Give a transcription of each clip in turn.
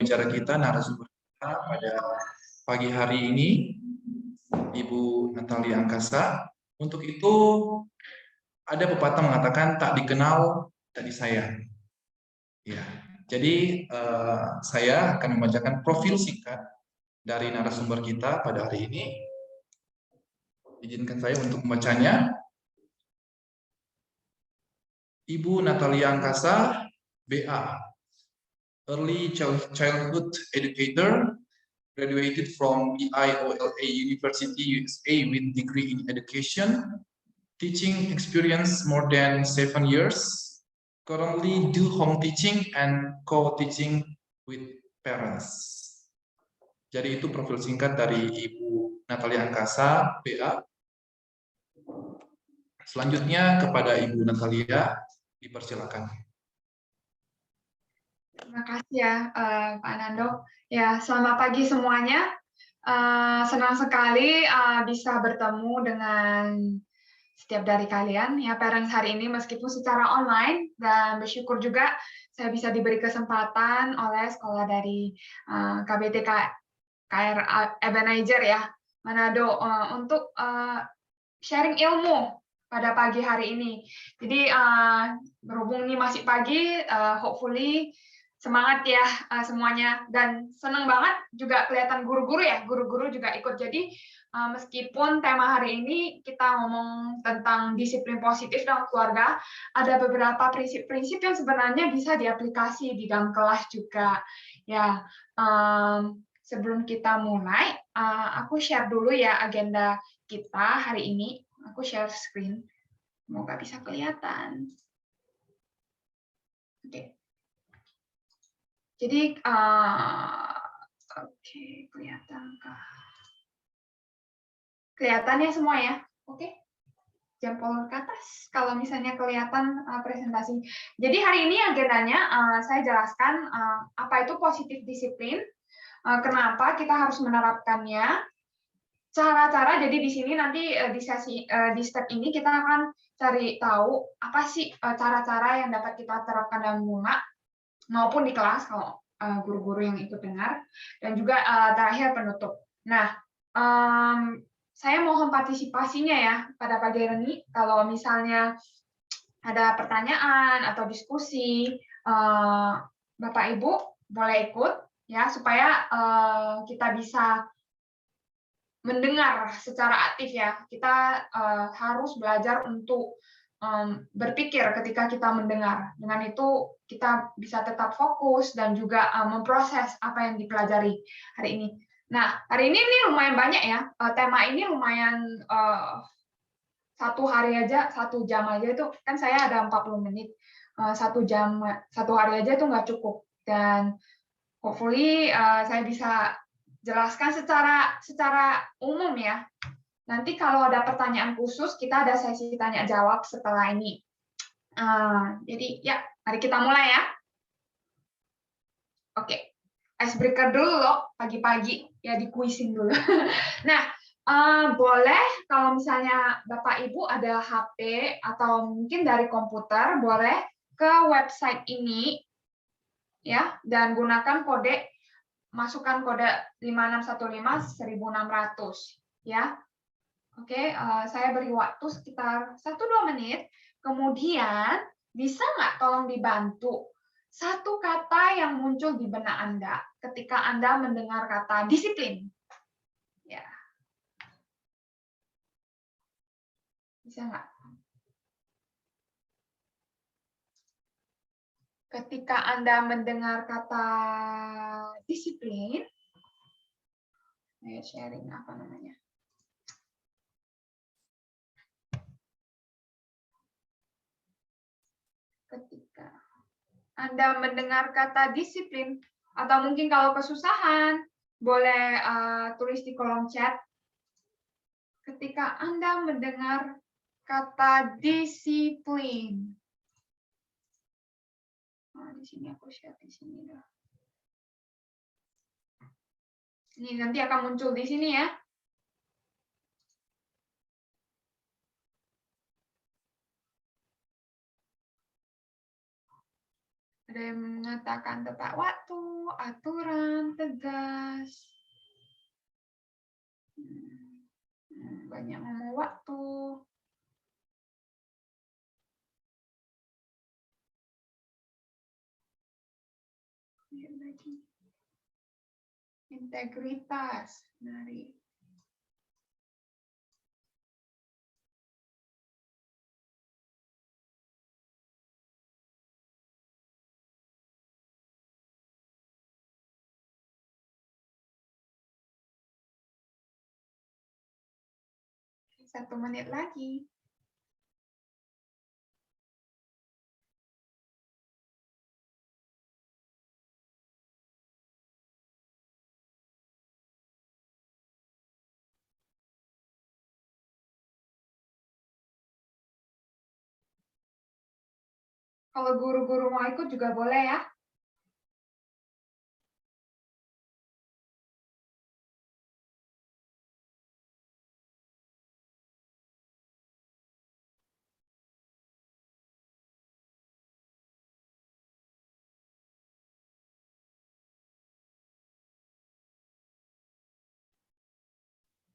pembicara kita, narasumber kita pada pagi hari ini, Ibu Natalia Angkasa. Untuk itu, ada pepatah mengatakan tak dikenal, tak disayang. Ya, jadi saya akan membacakan profil singkat dari narasumber kita pada hari ini. Izinkan saya untuk membacanya. Ibu Natalia Angkasa, BA, Early Childhood Educator, graduated from BIOLA University, USA with degree in education, teaching experience more than 7 years, currently do home teaching and co-teaching with parents. Jadi itu profil singkat dari Ibu Natalia Angkasa, BA. Selanjutnya kepada Ibu Natalia, dipersilakan. Terima kasih ya Pak Nando. Ya, selamat pagi semuanya. Senang sekali bisa bertemu dengan setiap dari kalian ya parents hari ini meskipun secara online, dan bersyukur juga saya bisa diberi kesempatan oleh sekolah dari KBT KR Ebenezer ya Manado untuk sharing ilmu pada pagi hari ini. Jadi berhubung ini masih pagi, hopefully semangat ya semuanya, dan senang banget juga kelihatan guru-guru ya, guru-guru juga ikut. Jadi meskipun tema hari ini kita ngomong tentang disiplin positif dalam keluarga, ada beberapa prinsip-prinsip yang sebenarnya bisa diaplikasi di dalam kelas juga. Ya, sebelum kita mulai, aku share dulu ya agenda kita hari ini. Aku share screen, semoga bisa kelihatan. Oke. Jadi, oke, kelihatan ya semua ya? Oke, jempol ke atas kalau misalnya kelihatan presentasi. Jadi hari ini agendanya saya jelaskan apa itu positif disiplin, kenapa kita harus menerapkannya, cara-cara. Jadi di sini nanti di step ini kita akan cari tahu apa sih cara-cara yang dapat kita terapkan dalam bunga maupun di kelas kalau guru-guru yang ikut dengar, dan juga terakhir penutup. Nah, saya mohon partisipasinya ya pada pagi hari ini. Kalau misalnya ada pertanyaan atau diskusi, Bapak Ibu boleh ikut ya supaya kita bisa mendengar secara aktif ya. Kita harus belajar untuk berpikir ketika kita mendengar. Dengan itu kita bisa tetap fokus dan juga memproses apa yang dipelajari hari ini. Nah, hari ini lumayan banyak ya. Tema ini lumayan satu hari aja, 1 jam aja itu kan saya ada 40 menit. 1 jam, 1 hari aja itu nggak cukup. Dan hopefully saya bisa jelaskan secara umum ya. Nanti kalau ada pertanyaan khusus, kita ada sesi tanya jawab setelah ini. Jadi ya, mari kita mulai ya. Oke, icebreaker dulu loh, pagi-pagi ya, di kuisin dulu. Nah, boleh kalau misalnya Bapak Ibu ada HP atau mungkin dari komputer, boleh ke website ini ya, dan gunakan kode, masukkan kode 5615-1600 ya. Oke, saya beri waktu sekitar 1-2 menit. Kemudian, bisa nggak tolong dibantu satu kata yang muncul di benak Anda ketika Anda mendengar kata disiplin? Ya. Bisa nggak? Ketika Anda mendengar kata disiplin, saya sharing apa namanya? Ketika Anda mendengar kata disiplin, atau mungkin kalau kesusahan, boleh tulis di kolom chat. Ketika Anda mendengar kata disiplin. Di sini aku share di sini. Ini nanti akan muncul di sini ya. Ada yang mengatakan tepat waktu, aturan, tegas. Banyak ngomong waktu. Lihat lagi. Integritas, menarik. Satu menit lagi. Kalau guru-guru mau ikut juga boleh ya.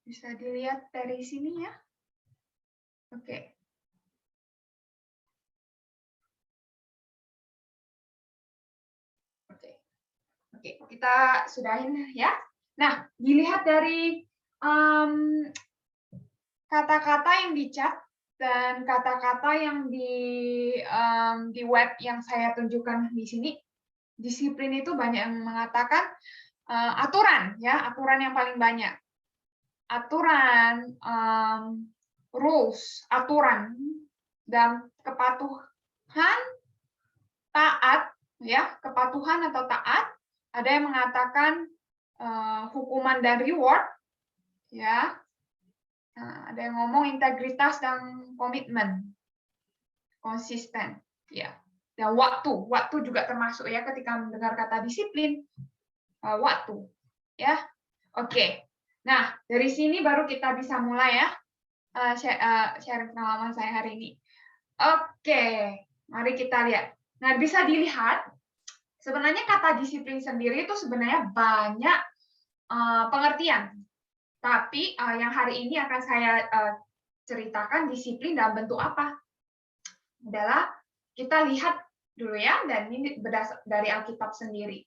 Bisa dilihat dari sini ya. Oke. Oke, kita sudahin ya. Nah, dilihat dari kata-kata yang di chat dan kata-kata yang di web yang saya tunjukkan di sini. Disiplin itu banyak yang mengatakan aturan, ya, aturan yang paling banyak. Aturan, rules, aturan, dan kepatuhan, taat, ya, kepatuhan atau taat. Ada yang mengatakan hukuman dan reward, ya. Nah, ada yang ngomong integritas dan komitmen, konsisten, ya. Dan waktu juga termasuk ya ketika mendengar kata disiplin, waktu, ya. Oke. Nah, dari sini baru kita bisa mulai ya sharing pengalaman saya hari ini. Oke, mari kita lihat. Nah, bisa dilihat sebenarnya kata disiplin sendiri itu sebenarnya banyak pengertian. Tapi yang hari ini akan saya ceritakan disiplin dalam bentuk apa? Adalah kita lihat dulu ya, dan ini berdasar dari Alkitab sendiri.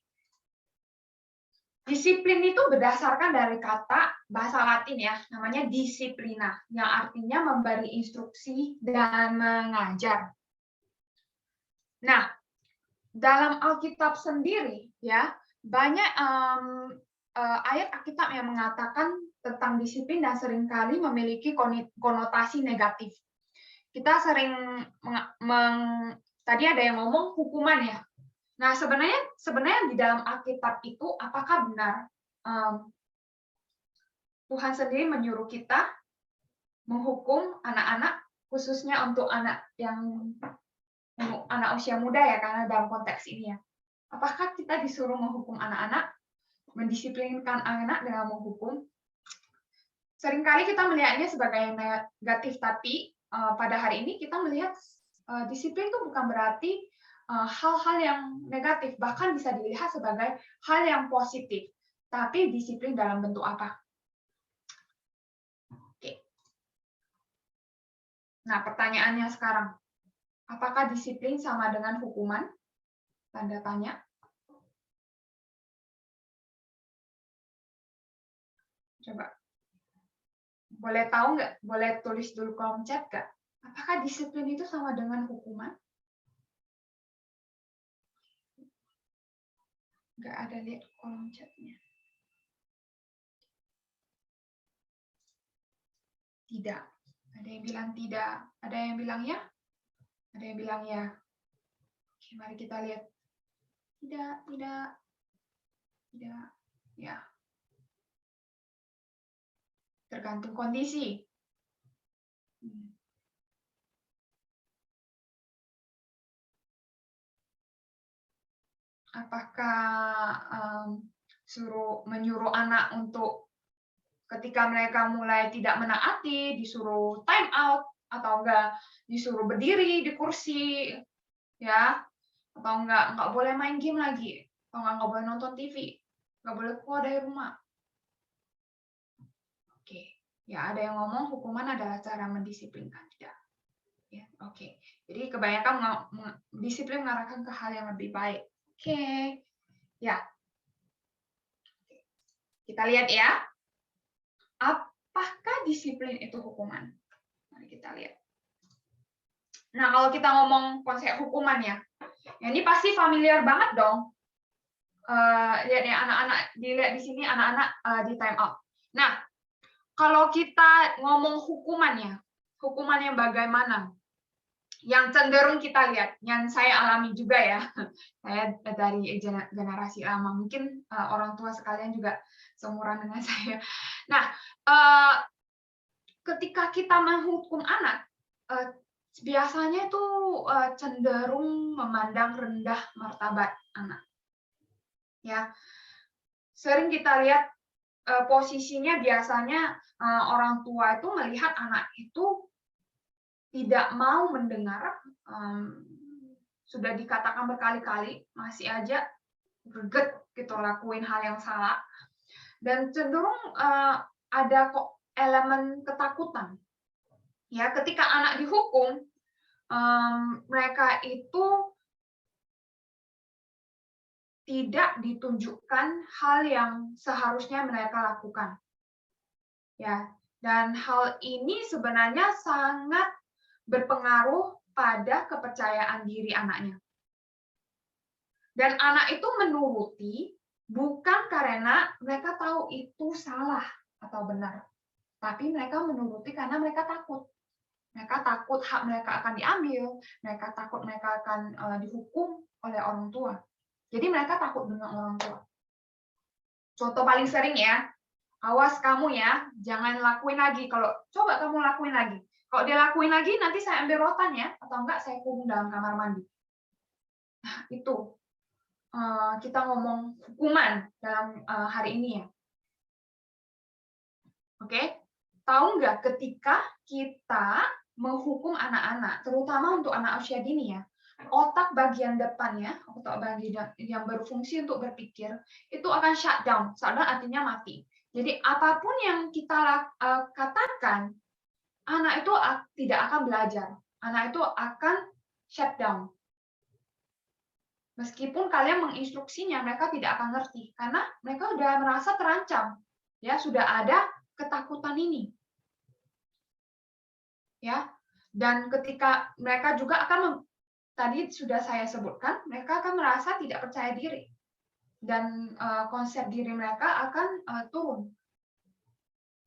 Disiplin itu berdasarkan dari kata bahasa Latin ya, namanya disiplina, yang artinya memberi instruksi dan mengajar. Nah, dalam Alkitab sendiri ya, banyak ayat Alkitab yang mengatakan tentang disiplin dan seringkali memiliki konotasi negatif. Kita sering tadi ada yang ngomong hukuman ya. Nah, sebenarnya di dalam Alkitab itu apakah benar Tuhan sendiri menyuruh kita menghukum anak-anak, khususnya untuk anak usia muda ya, karena dalam konteks ini ya. Apakah kita disuruh menghukum anak-anak, mendisiplinkan anak dengan menghukum? Seringkali kita melihatnya sebagai negatif, tapi pada hari ini kita melihat disiplin itu bukan berarti hal-hal yang negatif, bahkan bisa dilihat sebagai hal yang positif. Tapi disiplin dalam bentuk apa? Oke. Nah, pertanyaannya sekarang, apakah disiplin sama dengan hukuman? Tanda tanya. Coba. Boleh tahu nggak? Boleh tulis dulu kolom chat nggak? Apakah disiplin itu sama dengan hukuman? Nggak ada lihat kolom chatnya. Tidak. Ada yang bilang tidak. Ada yang bilang ya? Ada yang bilang ya. Oke, mari kita lihat. Tidak. Ya. Tergantung kondisi. Apakah menyuruh anak untuk ketika mereka mulai tidak menaati, disuruh time out, atau enggak disuruh berdiri di kursi, ya, atau nggak boleh main game lagi, atau nggak boleh nonton TV, nggak boleh keluar dari rumah. Oke, ya ada yang ngomong hukuman adalah cara mendisiplinkan, tidak? Ya, oke. Jadi kebanyakan disiplin mengarahkan ke hal yang lebih baik. Oke, ya. Kita lihat ya. Apakah disiplin itu hukuman? Mari kita lihat. Nah, kalau kita ngomong konsep hukuman ya, ini pasti familiar banget dong. Lihat ya anak-anak, dilihat di sini anak-anak di time out. Nah, kalau kita ngomong hukuman yang bagaimana? Yang cenderung kita lihat, yang saya alami juga ya, saya dari generasi lama, mungkin orang tua sekalian juga seumuran dengan saya. Nah, ketika kita menghukum anak, biasanya itu cenderung memandang rendah martabat anak. Ya, sering kita lihat posisinya biasanya orang tua itu melihat anak itu tidak mau mendengar, sudah dikatakan berkali-kali, masih aja greget gitu lakuin hal yang salah, dan cenderung ada kok elemen ketakutan. Ya, ketika anak dihukum, mereka itu tidak ditunjukkan hal yang seharusnya mereka lakukan. Ya, dan hal ini sebenarnya sangat berpengaruh pada kepercayaan diri anaknya. Dan anak itu menuruti bukan karena mereka tahu itu salah atau benar, tapi mereka menuruti karena mereka takut. Mereka takut hak mereka akan diambil, mereka takut mereka akan dihukum oleh orang tua. Jadi mereka takut dengan orang tua. Contoh paling sering ya, awas kamu ya, jangan lakuin lagi. Kalau coba kamu lakuin lagi, kalau dia lakuin lagi, nanti saya ambil rotan ya, atau enggak saya kurung dalam kamar mandi. Nah, itu kita ngomong hukuman dalam hari ini ya. Oke, tahu nggak ketika kita menghukum anak-anak, terutama untuk anak usia dini ya, otak bagian depannya, otak bagian yang berfungsi untuk berpikir, itu akan shutdown. Shutdown artinya mati. Jadi apapun yang kita katakan, anak itu tidak akan belajar. Anak itu akan shutdown. Meskipun kalian menginstruksinya, mereka tidak akan ngerti karena mereka sudah merasa terancam. Ya, sudah ada ketakutan ini. Ya. Dan ketika mereka juga akan tadi sudah saya sebutkan, mereka akan merasa tidak percaya diri. Dan konsep diri mereka akan turun.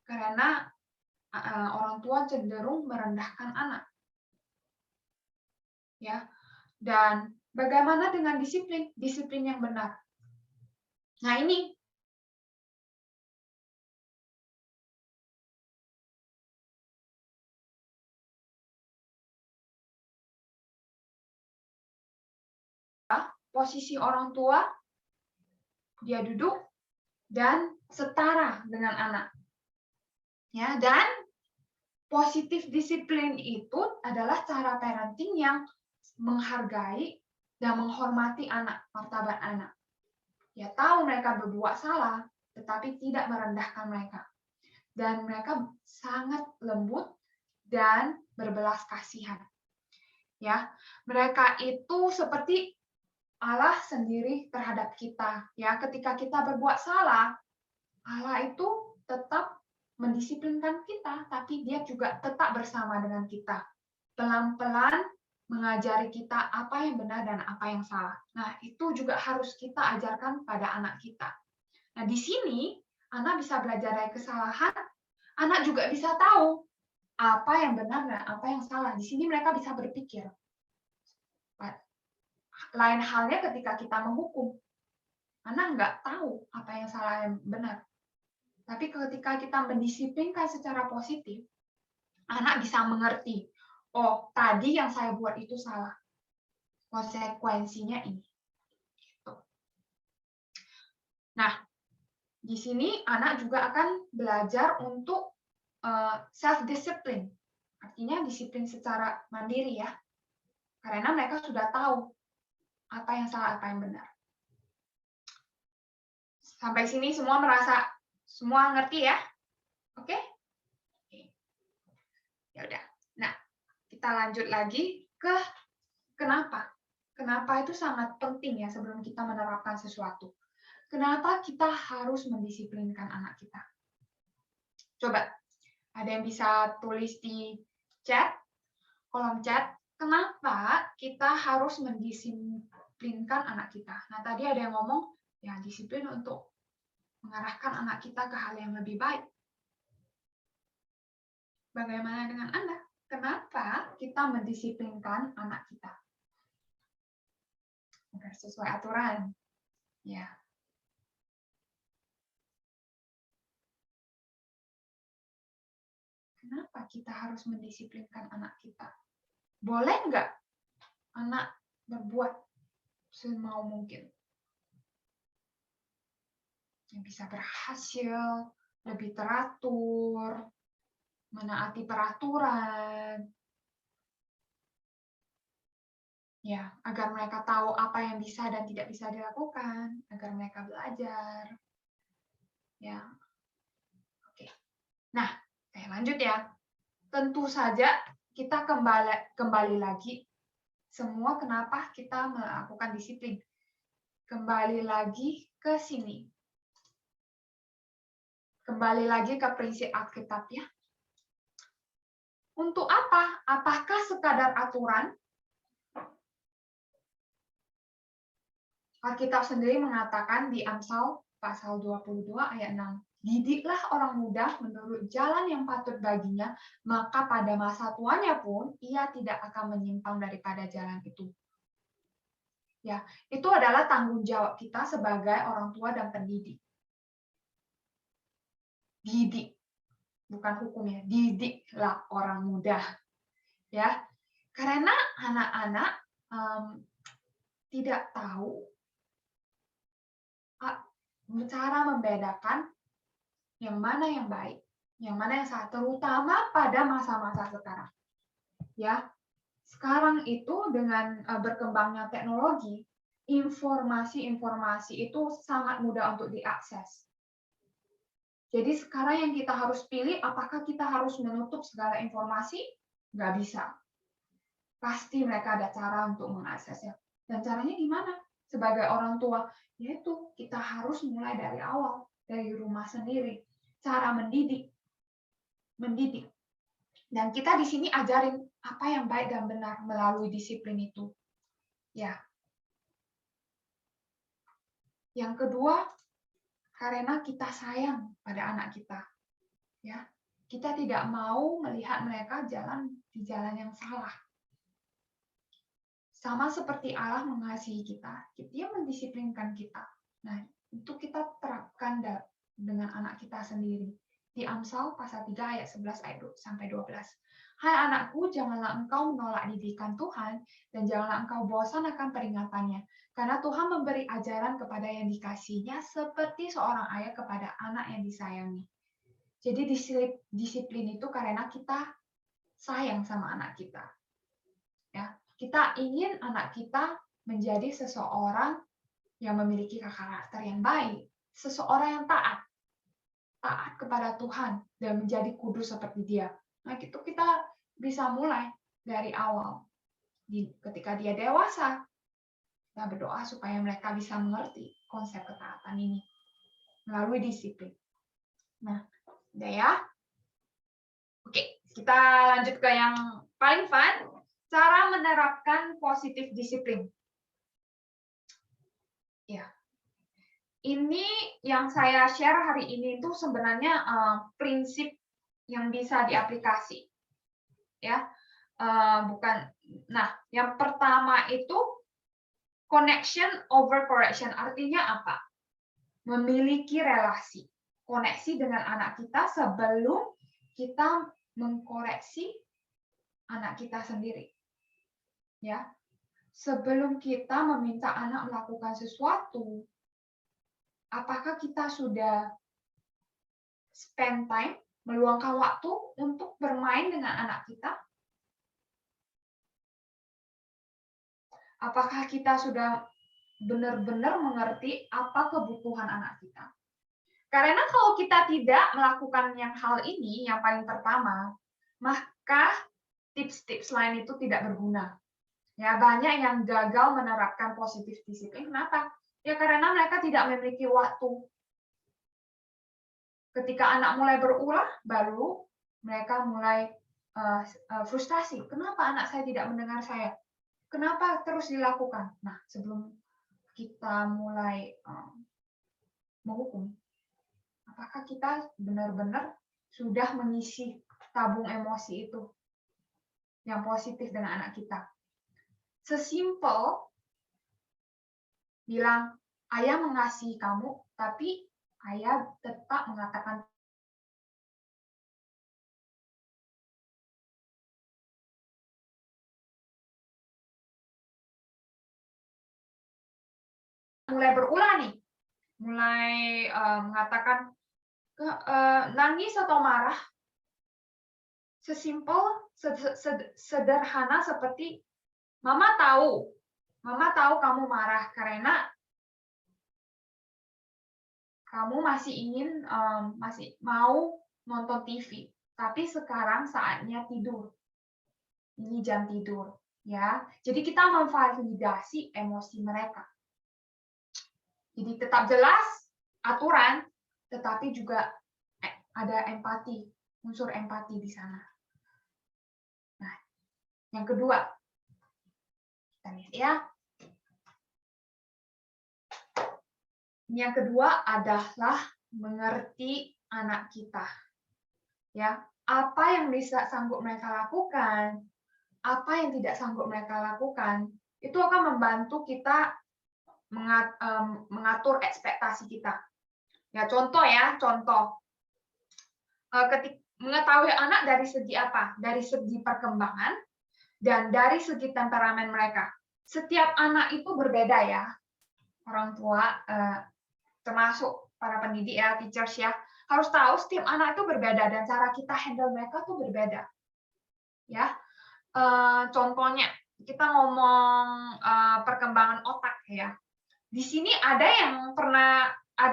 Karena orang tua cenderung merendahkan anak. Ya. Dan bagaimana dengan disiplin? Disiplin yang benar. Nah, ini posisi orang tua, dia duduk dan setara dengan anak. Ya, dan positif disiplin itu adalah cara parenting yang menghargai dan menghormati anak, martabat anak. Ya, tahu mereka berbuat salah, tetapi tidak merendahkan mereka. Dan mereka sangat lembut dan berbelas kasihan. Ya, mereka itu seperti Allah sendiri terhadap kita. Ya, ketika kita berbuat salah, Allah itu tetap mendisiplinkan kita, tapi dia juga tetap bersama dengan kita. Pelan-pelan mengajari kita apa yang benar dan apa yang salah. Nah, itu juga harus kita ajarkan pada anak kita. Nah, di sini anak bisa belajar dari kesalahan, anak juga bisa tahu apa yang benar dan apa yang salah. Di sini mereka bisa berpikir. Lain halnya ketika kita menghukum. Anak nggak tahu apa yang salah yang benar. Tapi ketika kita mendisiplinkan secara positif, anak bisa mengerti, oh tadi yang saya buat itu salah. Konsekuensinya ini. Nah, di sini anak juga akan belajar untuk self-discipline. Artinya disiplin secara mandiri ya. Karena mereka sudah tahu apa yang salah, apa yang benar. Sampai sini semua ngerti ya? Oke? Ya udah. Nah, kita lanjut lagi ke kenapa. Kenapa itu sangat penting ya sebelum kita menerapkan sesuatu. Kenapa kita harus mendisiplinkan anak kita? Coba, ada yang bisa tulis di chat, kolom chat, kenapa kita harus mendisiplinkan anak kita? Nah, tadi ada yang ngomong, ya disiplin untuk mengarahkan anak kita ke hal yang lebih baik. Bagaimana dengan Anda? Kenapa kita mendisiplinkan anak kita? Agar sesuai aturan. Ya. Kenapa kita harus mendisiplinkan anak kita? Boleh nggak anak berbuat semau mungkin? Yang bisa berhasil, lebih teratur, menaati peraturan, ya, agar mereka tahu apa yang bisa dan tidak bisa dilakukan, agar mereka belajar. Ya. Oke. Nah, lanjut ya. Tentu saja kita kembali lagi semua kenapa kita melakukan disiplin. Kembali lagi ke sini. Kembali lagi ke prinsip Alkitab ya. Untuk apa? Apakah sekadar aturan? Alkitab sendiri mengatakan di Amsal pasal 22 ayat 6. Didiklah orang muda menurut jalan yang patut baginya, maka pada masa tuanya pun ia tidak akan menyimpang daripada jalan itu. Ya, itu adalah tanggung jawab kita sebagai orang tua dan pendidik. Didik, bukan hukum ya, didiklah orang muda. Ya, karena anak-anak tidak tahu cara membedakan yang mana yang baik, yang mana yang salah, terutama pada masa-masa sekarang. Ya, sekarang itu dengan berkembangnya teknologi, informasi-informasi itu sangat mudah untuk diakses. Jadi sekarang yang kita harus pilih, apakah kita harus menutup segala informasi? Nggak bisa. Pasti mereka ada cara untuk mengaksesnya. Dan caranya gimana? Sebagai orang tua, yaitu kita harus mulai dari awal, dari rumah sendiri. Cara mendidik. Dan kita di sini ajarin apa yang baik dan benar melalui disiplin itu. Ya. Yang kedua, karena kita sayang pada anak kita. Ya. Kita tidak mau melihat mereka jalan di jalan yang salah. Sama seperti Allah mengasihi kita, dia mendisiplinkan kita. Nah, itu kita terapkan dengan anak kita sendiri. Di Amsal pasal 3 ayat 11 sampai 12. Hai anakku, janganlah engkau menolak didikan Tuhan, dan janganlah engkau bosan akan peringatannya. Karena Tuhan memberi ajaran kepada yang dikasihinya seperti seorang ayah kepada anak yang disayangi. Jadi disiplin itu karena kita sayang sama anak kita. Ya, kita ingin anak kita menjadi seseorang yang memiliki karakter yang baik, seseorang yang taat kepada Tuhan dan menjadi kudus seperti Dia. Nah, itu kita bisa mulai dari awal. Ketika dia dewasa, kita berdoa supaya mereka bisa mengerti konsep ketaatan ini melalui disiplin. Nah, udah ya. Oke, kita lanjut ke yang paling fun. Cara menerapkan positif disiplin. Ya, ini yang saya share hari ini itu sebenarnya prinsip yang bisa diaplikasi. Ya, bukan. Nah, yang pertama itu connection over correction. Artinya apa? Memiliki relasi, koneksi dengan anak kita sebelum kita mengkoreksi anak kita sendiri. Ya, sebelum kita meminta anak melakukan sesuatu, apakah kita sudah spend time, meluangkan waktu untuk bermain dengan anak kita? Apakah kita sudah benar-benar mengerti apa kebutuhan anak kita. Karena kalau kita tidak melakukan hal ini, yang paling pertama, maka tips-tips lain itu tidak berguna. Ya, banyak yang gagal menerapkan positif disiplin. Kenapa? Ya karena mereka tidak memiliki waktu. Ketika anak mulai berulah, baru mereka mulai frustasi. Kenapa anak saya tidak mendengar saya? Kenapa terus dilakukan? Nah, sebelum kita mulai menghukum, apakah kita benar-benar sudah mengisi tabung emosi itu yang positif dengan anak kita? Sesimpel bilang, ayah mengasihi kamu, tapi ayah tetap mengatakan mulai berulah nih, mulai mengatakan nangis atau marah, sesimpel sederhana seperti mama tahu kamu marah karena kamu masih mau nonton TV, tapi sekarang saatnya tidur. Ini jam tidur, ya. Jadi kita memvalidasi emosi mereka. Jadi tetap jelas aturan, tetapi juga ada empati, unsur empati di sana. Nah, yang kedua, kita lihat ya. Yang kedua adalah mengerti anak kita. Ya, apa yang bisa sanggup mereka lakukan, apa yang tidak sanggup mereka lakukan, itu akan membantu kita mengatur ekspektasi kita. Ya, contoh. Mengetahui anak dari segi apa? Dari segi perkembangan dan dari segi temperamen mereka. Setiap anak itu berbeda ya. Orang tua termasuk para pendidik ya, teachers ya, harus tahu setiap anak itu berbeda dan cara kita handle mereka tuh berbeda. Ya. Contohnya kita ngomong perkembangan otak ya. Di sini ada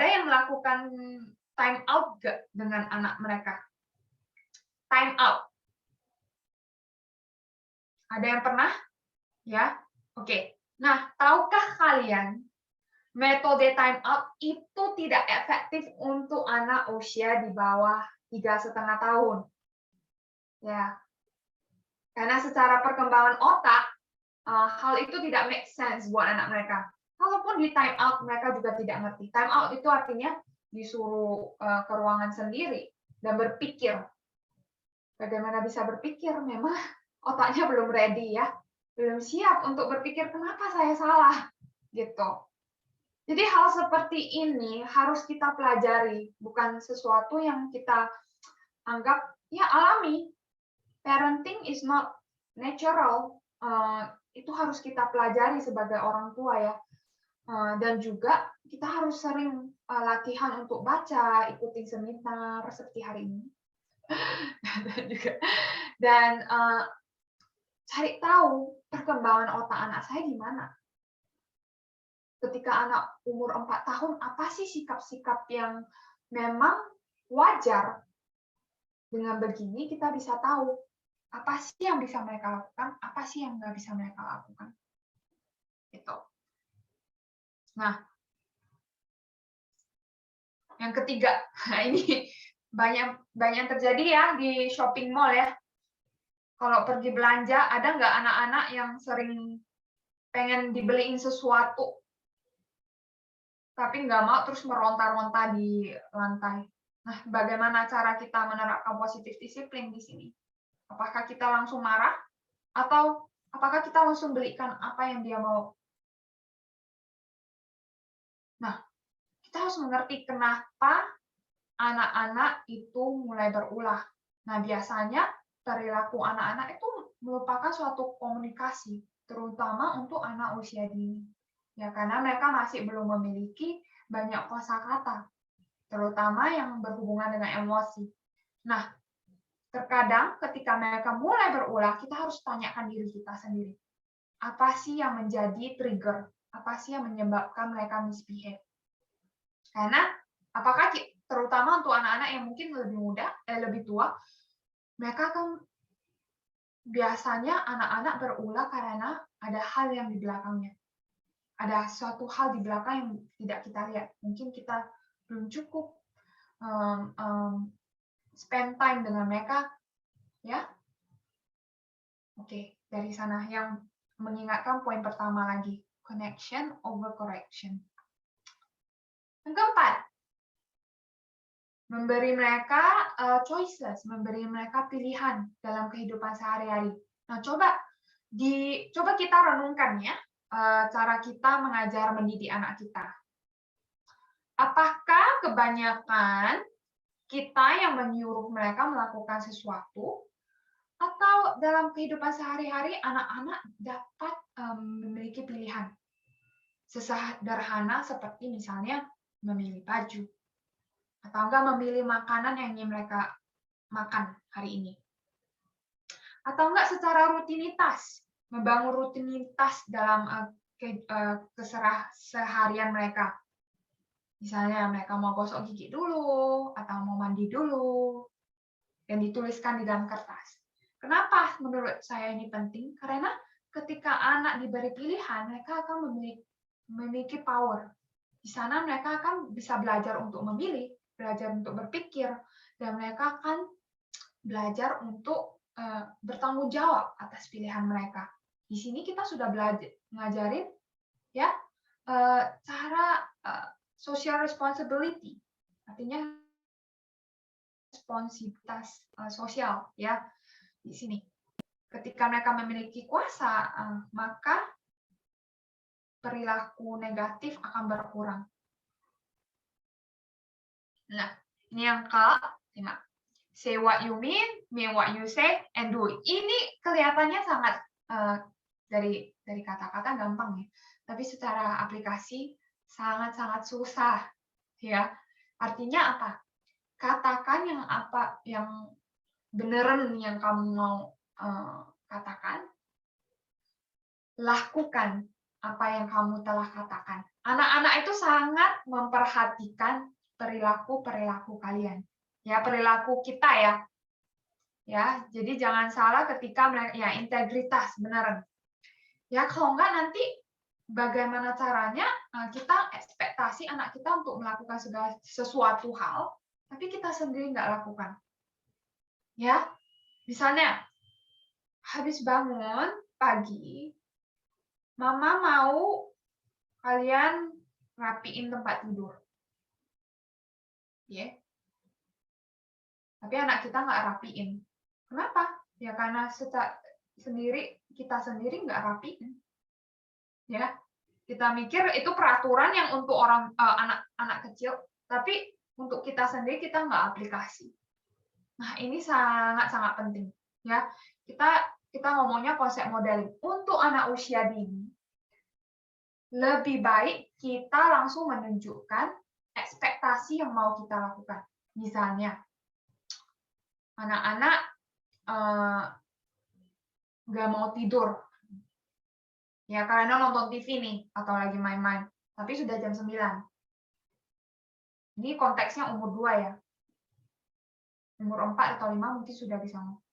yang melakukan time out gak dengan anak mereka? Time out. Ada yang pernah? Ya. Oke. Nah, tahukah kalian metode time out itu tidak efektif untuk anak usia di bawah 3,5 tahun. Ya. Karena secara perkembangan otak, hal itu tidak make sense buat anak mereka. Kalaupun di time out, mereka juga tidak ngerti. Time out itu artinya disuruh ke ruangan sendiri dan berpikir. Bagaimana bisa berpikir? Memang otaknya belum ready ya. Belum siap untuk berpikir kenapa saya salah. Gitu. Jadi hal seperti ini harus kita pelajari. Bukan sesuatu yang kita anggap ya alami. Parenting is not natural. Itu harus kita pelajari sebagai orang tua ya. Dan juga kita harus sering latihan untuk baca, ikutin seminar seperti hari ini. Dan cari tahu perkembangan otak anak saya di mana. Ketika anak umur 4 tahun, apa sih sikap-sikap yang memang wajar? Dengan begini kita bisa tahu apa sih yang bisa mereka lakukan, apa sih yang nggak bisa mereka lakukan. Gitu. Nah, yang ketiga, ini banyak terjadi ya di shopping mall ya. Kalau pergi belanja, ada nggak anak-anak yang sering pengen dibeliin sesuatu, tapi nggak mau terus meronta-ronta di lantai. Nah, bagaimana cara kita menerapkan positif disiplin di sini? Apakah kita langsung marah, atau apakah kita langsung belikan apa yang dia mau? Nah, kita harus mengerti kenapa anak-anak itu mulai berulah. Nah, biasanya perilaku anak-anak itu merupakan suatu komunikasi, terutama untuk anak usia dini. Ya, karena mereka masih belum memiliki banyak kosakata, terutama yang berhubungan dengan emosi. Nah, terkadang ketika mereka mulai berulah, kita harus tanyakan diri kita sendiri. Apa sih yang menjadi trigger? apa sih yang menyebabkan mereka misbehave. Karena apakah terutama untuk anak-anak yang mungkin lebih muda, lebih tua, mereka akan biasanya anak-anak berulah karena ada hal yang di belakangnya. Ada suatu hal di belakang yang tidak kita lihat. Mungkin kita belum cukup spend time dengan mereka, ya. Oke, dari sana yang mengingatkan poin pertama lagi, connection over correction. Yang keempat, memberi mereka choices, memberi mereka pilihan dalam kehidupan sehari-hari. Nah, coba kita renungkan ya, cara kita mengajar mendidik anak kita. Apakah kebanyakan kita yang menyuruh mereka melakukan sesuatu, atau dalam kehidupan sehari-hari anak-anak dapat memiliki pilihan sesederhana seperti misalnya memilih baju, atau enggak memilih makanan yang ingin mereka makan hari ini. Atau enggak secara rutinitas, membangun rutinitas dalam keseharian mereka. Misalnya mereka mau gosok gigi dulu, atau mau mandi dulu, dan dituliskan di dalam kertas. Kenapa menurut saya ini penting? Karena ketika anak diberi pilihan, mereka akan memiliki power. Di sana mereka akan bisa belajar untuk memilih, belajar untuk berpikir, dan mereka akan belajar untuk bertanggung jawab atas pilihan mereka. Di sini kita sudah belajar ngajarin ya cara social responsibility, artinya responsibilitas sosial ya. Di sini ketika mereka memiliki kuasa, maka perilaku negatif akan berkurang. Nah, ini yang ke-5. Say what you mean what you say, and do it. Ini kelihatannya sangat dari kata-kata gampang ya, tapi secara aplikasi sangat-sangat susah ya. Artinya apa? Katakan yang beneran yang kamu mau katakan, lakukan apa yang kamu telah katakan. Anak-anak itu sangat memperhatikan perilaku kalian, ya perilaku kita ya. Ya, jadi jangan salah ketika ya integritas beneran. Ya kalau enggak nanti bagaimana caranya kita ekspektasi anak kita untuk melakukan sesuatu hal, tapi kita sendiri nggak lakukan. Ya, misalnya habis bangun pagi, mama mau kalian rapiin tempat tidur. Ya. Tapi anak kita nggak rapiin. Kenapa? Ya karena kita sendiri nggak rapiin. Ya. Kita mikir itu peraturan yang untuk anak kecil, tapi untuk kita sendiri kita nggak aplikasi. Nah, ini sangat-sangat penting. Ya. Kita ngomongnya konsep modeling. Untuk anak usia dini, lebih baik kita langsung menunjukkan ekspektasi yang mau kita lakukan. Misalnya, anak-anak nggak mau tidur. Ya, karena nonton TV nih, atau lagi main-main. Tapi sudah jam 9. Ini konteksnya umur 2 ya. Umur 4 atau 5 mungkin sudah bisa ngomong.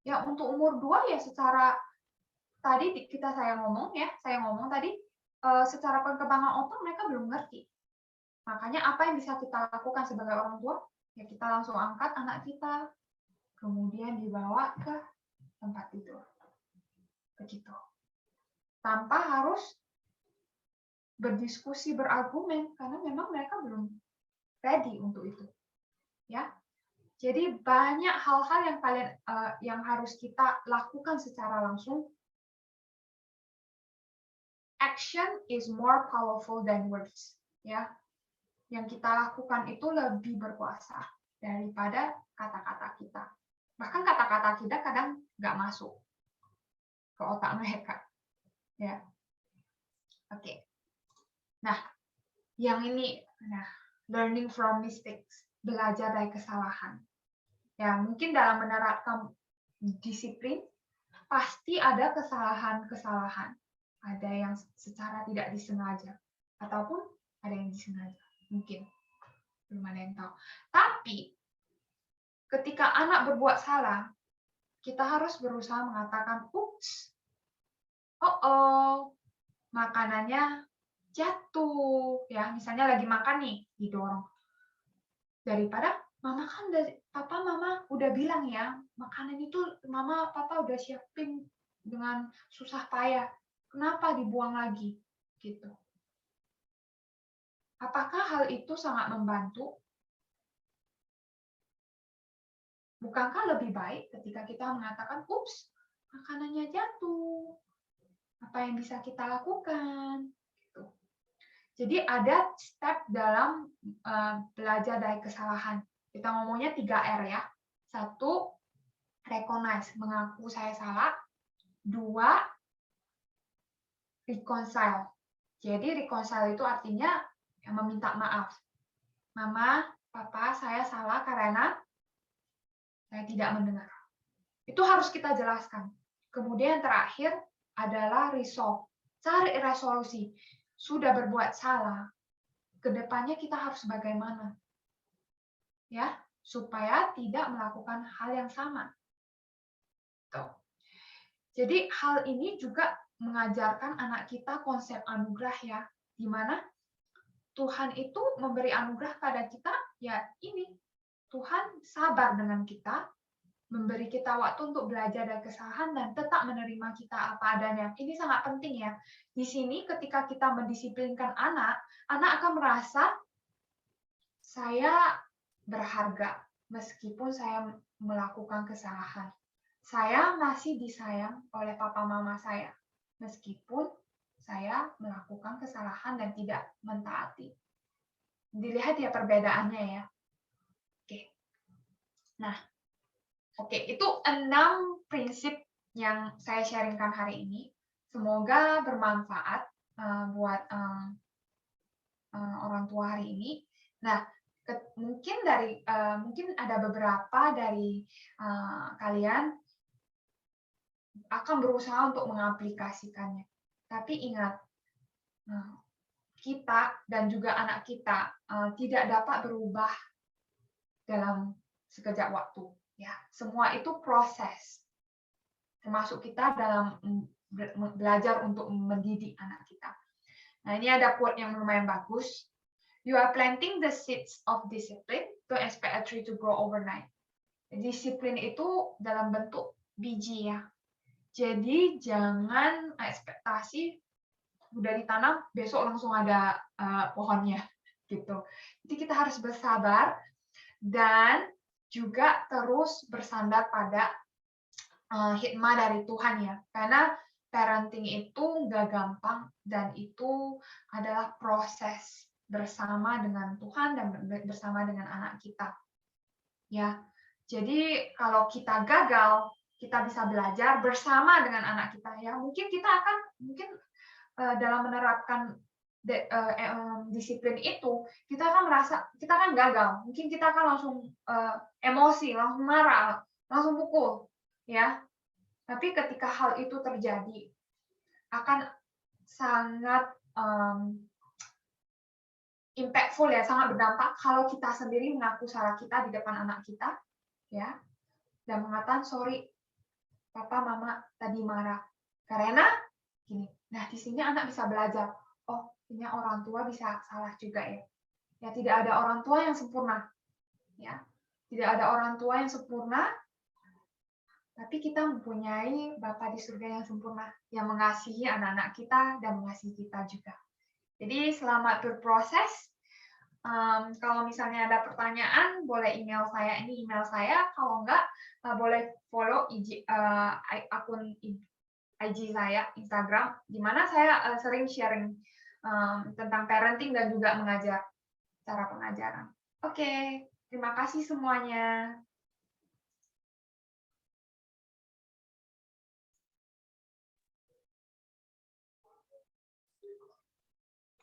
Ya, untuk umur 2 ya secara tadi saya ngomong tadi secara perkembangan otak mereka belum ngerti. Makanya apa yang bisa kita lakukan sebagai orang tua? Ya kita langsung angkat anak kita, kemudian dibawa ke tempat tidur. Begitu. Tanpa harus berdiskusi, berargumen, karena memang mereka belum ready untuk itu. Ya. Jadi banyak hal-hal yang harus kita lakukan secara langsung. Action is more powerful than words. Ya. Yang kita lakukan itu lebih berkuasa daripada kata-kata kita. Bahkan kata-kata kita kadang nggak masuk ke otak mereka. Ya. Oke. Nah, yang ini, learning from mistakes, belajar dari kesalahan. Ya, mungkin dalam menerapkan disiplin pasti ada kesalahan-kesalahan. ada yang secara tidak disengaja, ataupun ada yang disengaja. Mungkin belum ada yang tahu. Tapi ketika anak berbuat salah, kita harus berusaha mengatakan, "Ups, oh, makanannya jatuh." Ya, misalnya lagi makan nih, didorong. Daripada mama kan papa mama udah bilang ya, makanan itu mama papa udah siapin dengan susah payah. Kenapa dibuang lagi? Gitu. Apakah hal itu sangat membantu? Bukankah lebih baik ketika kita mengatakan, "Ups, makanannya jatuh. Apa yang bisa kita lakukan?" Gitu. Jadi ada step dalam belajar dari kesalahan. Kita ngomongnya 3R ya. 1, recognize, mengaku saya salah. 2, reconcile. Jadi reconcile itu artinya meminta maaf. Mama, papa, saya salah karena saya tidak mendengar. Itu harus kita jelaskan. Kemudian terakhir adalah resolve. Cari resolusi. Sudah berbuat salah, kedepannya kita harus bagaimana? Ya, supaya tidak melakukan hal yang sama. Tuh. Jadi hal ini juga mengajarkan anak kita konsep anugerah ya, di mana Tuhan itu memberi anugerah pada kita, ya ini, Tuhan sabar dengan kita, memberi kita waktu untuk belajar dari kesalahan dan tetap menerima kita apa adanya. Ini sangat penting ya. Di sini ketika kita mendisiplinkan anak, anak akan merasa saya berharga meskipun saya melakukan kesalahan. Saya masih disayang oleh papa mama saya meskipun saya melakukan kesalahan dan tidak mentaati. Dilihat ya perbedaannya ya. Oke. Nah, oke, itu 6 prinsip yang saya sharingkan hari ini. Semoga bermanfaat buat orang tua hari ini. Nah, mungkin ada beberapa dari kalian akan berusaha untuk mengaplikasikannya. Tapi ingat, kita dan juga anak kita tidak dapat berubah dalam sekejap waktu. Ya, semua itu proses. Termasuk kita dalam belajar untuk mendidik anak kita. Nah, ini ada quote yang lumayan bagus. You are planting the seeds of discipline, don't expect a tree to grow overnight. Disiplin itu dalam bentuk biji ya. Jadi jangan ekspektasi udah ditanam besok langsung ada pohonnya gitu. Jadi kita harus bersabar dan juga terus bersandar pada hikmah dari Tuhan ya. Karena parenting itu nggak gampang dan itu adalah proses bersama dengan Tuhan dan bersama dengan anak kita. Ya. Jadi kalau kita gagal, kita bisa belajar bersama dengan anak kita ya. Mungkin kita akan dalam menerapkan disiplin itu, kita akan merasa kita akan gagal. Mungkin kita akan langsung emosi, langsung marah, langsung pukul, ya. Tapi ketika hal itu terjadi, akan sangat impactful ya, sangat berdampak kalau kita sendiri mengaku salah kita di depan anak kita, ya, dan mengatakan sorry, papa, mama tadi marah karena gini. Nah, di sini anak bisa belajar. Oh, ini orang tua bisa salah juga ya. Ya, tidak ada orang tua yang sempurna. Ya, tidak ada orang tua yang sempurna. Tapi kita mempunyai Bapa di surga yang sempurna, yang mengasihi anak-anak kita dan mengasihi kita juga. Jadi selamat berproses. Kalau misalnya ada pertanyaan, boleh email saya. Ini email saya. Kalau enggak, boleh follow akun IG saya, Instagram, di mana saya sering sharing tentang parenting dan juga mengajar, cara pengajaran. Oke, terima kasih semuanya.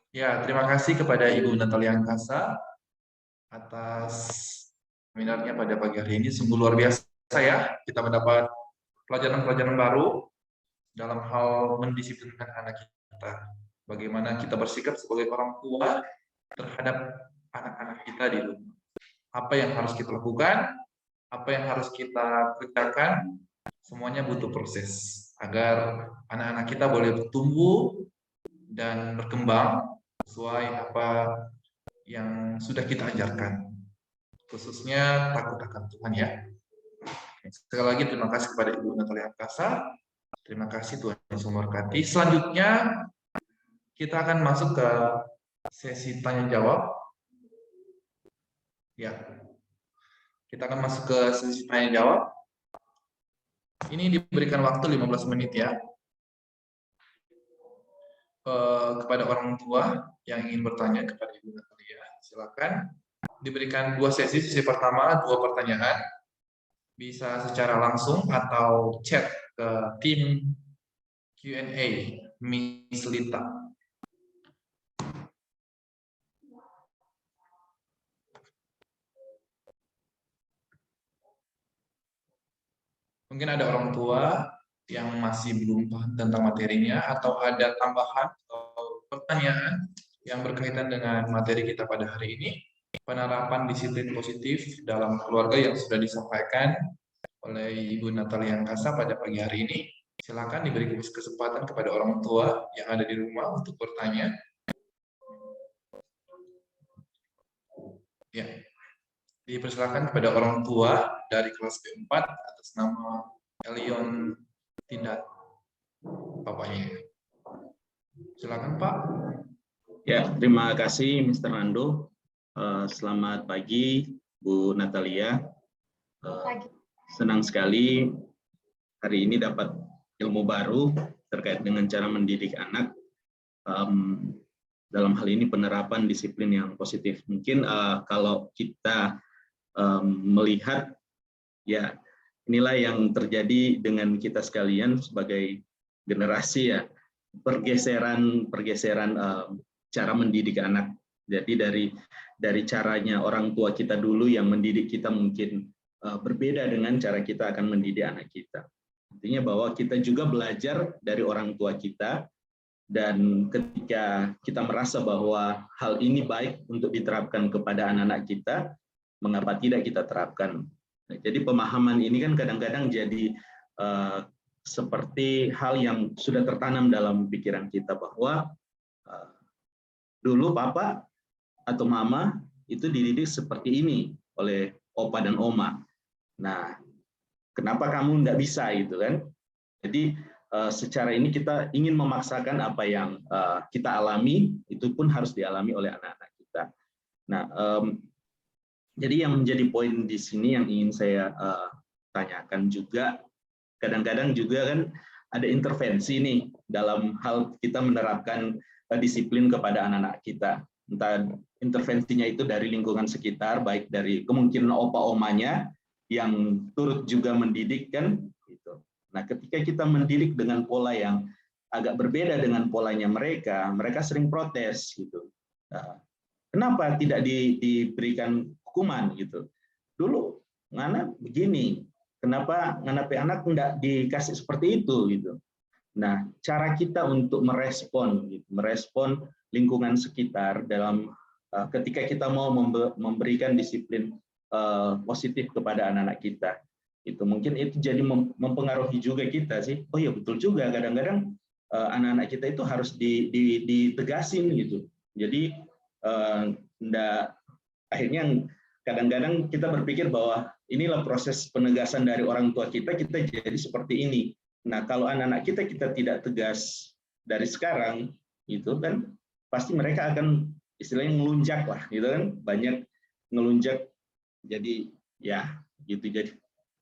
Ya, terima kasih kepada Ibu Natalia Angkasa atas seminarnya pada pagi hari ini. Sungguh luar biasa ya, kita mendapat pelajaran-pelajaran baru dalam hal mendisiplinkan anak kita. kita. Bagaimana kita bersikap sebagai orang tua terhadap anak-anak kita di rumah. Apa yang harus kita lakukan, apa yang harus kita kerjakan, semuanya butuh proses agar anak-anak kita boleh bertumbuh dan berkembang sesuai apa yang sudah kita ajarkan, khususnya takut akan Tuhan ya. Sekali lagi terima kasih kepada Ibu Natalia Angkasa. Terima kasih Tuhan Yesus memberkati. Selanjutnya kita akan masuk ke sesi tanya jawab. Ya. Kita akan masuk ke sesi tanya jawab. Ini diberikan waktu 15 menit ya. Kepada orang tua yang ingin bertanya kepada Ibu Natalia, silakan. Diberikan 2 sesi. Sesi pertama 2 pertanyaan. Bisa secara langsung atau chat ke tim Q&A Miss Lita. Mungkin ada orang tua yang masih belum paham tentang materinya atau ada tambahan atau pertanyaan yang berkaitan dengan materi kita pada hari ini, penerapan disiplin positif dalam keluarga yang sudah disampaikan oleh Ibu Natalia Angkasa pada pagi hari ini. Silakan diberi kesempatan kepada orang tua yang ada di rumah untuk bertanya. Ya, dipersilakan kepada orang tua dari kelas B4 atas nama Elion Tindat, bapaknya. Silakan Pak. Ya, terima kasih Mr. Nando. Selamat pagi Bu Natalia. Senang sekali hari ini dapat ilmu baru terkait dengan cara mendidik anak. Dalam hal ini penerapan disiplin yang positif. Mungkin kalau kita melihat, ya inilah yang terjadi dengan kita sekalian sebagai generasi ya, pergeseran cara mendidik anak. Jadi dari caranya orang tua kita dulu yang mendidik kita mungkin berbeda dengan cara kita akan mendidik anak kita. Artinya bahwa kita juga belajar dari orang tua kita, dan ketika kita merasa bahwa hal ini baik untuk diterapkan kepada anak-anak kita, mengapa tidak kita terapkan? Jadi pemahaman ini kan kadang-kadang jadi seperti hal yang sudah tertanam dalam pikiran kita bahwa dulu papa atau mama itu dididik seperti ini oleh opa dan oma. Nah, kenapa kamu nggak bisa gitu kan? Jadi secara ini kita ingin memaksakan apa yang kita alami, itu pun harus dialami oleh anak-anak kita. Nah, jadi yang menjadi poin di sini yang ingin saya tanyakan juga, kadang-kadang juga kan ada intervensi nih dalam hal kita menerapkan disiplin kepada anak-anak kita. Entah intervensinya itu dari lingkungan sekitar, baik dari kemungkinan opa-omanya yang turut juga mendidik kan, gitu. Nah, ketika kita mendidik dengan pola yang agak berbeda dengan polanya mereka sering protes gitu. Nah, kenapa tidak diberikan hukuman gitu? Dulu ngana begini, kenapa ngana anak tidak dikasih seperti itu gitu. Nah, cara kita untuk merespon lingkungan sekitar dalam ketika kita mau memberikan disiplin positif kepada anak-anak kita, itu mungkin itu jadi mempengaruhi juga kita sih. Oh ya betul juga, kadang-kadang anak-anak kita itu harus ditegasin gitu. Jadi akhirnya kadang-kadang kita berpikir bahwa inilah proses penegasan dari orang tua kita jadi seperti ini. Nah, kalau anak-anak kita tidak tegas dari sekarang, itu kan pasti mereka akan istilahnya ngelunjak lah, gitu kan, banyak ngelunjak. Jadi ya gitu.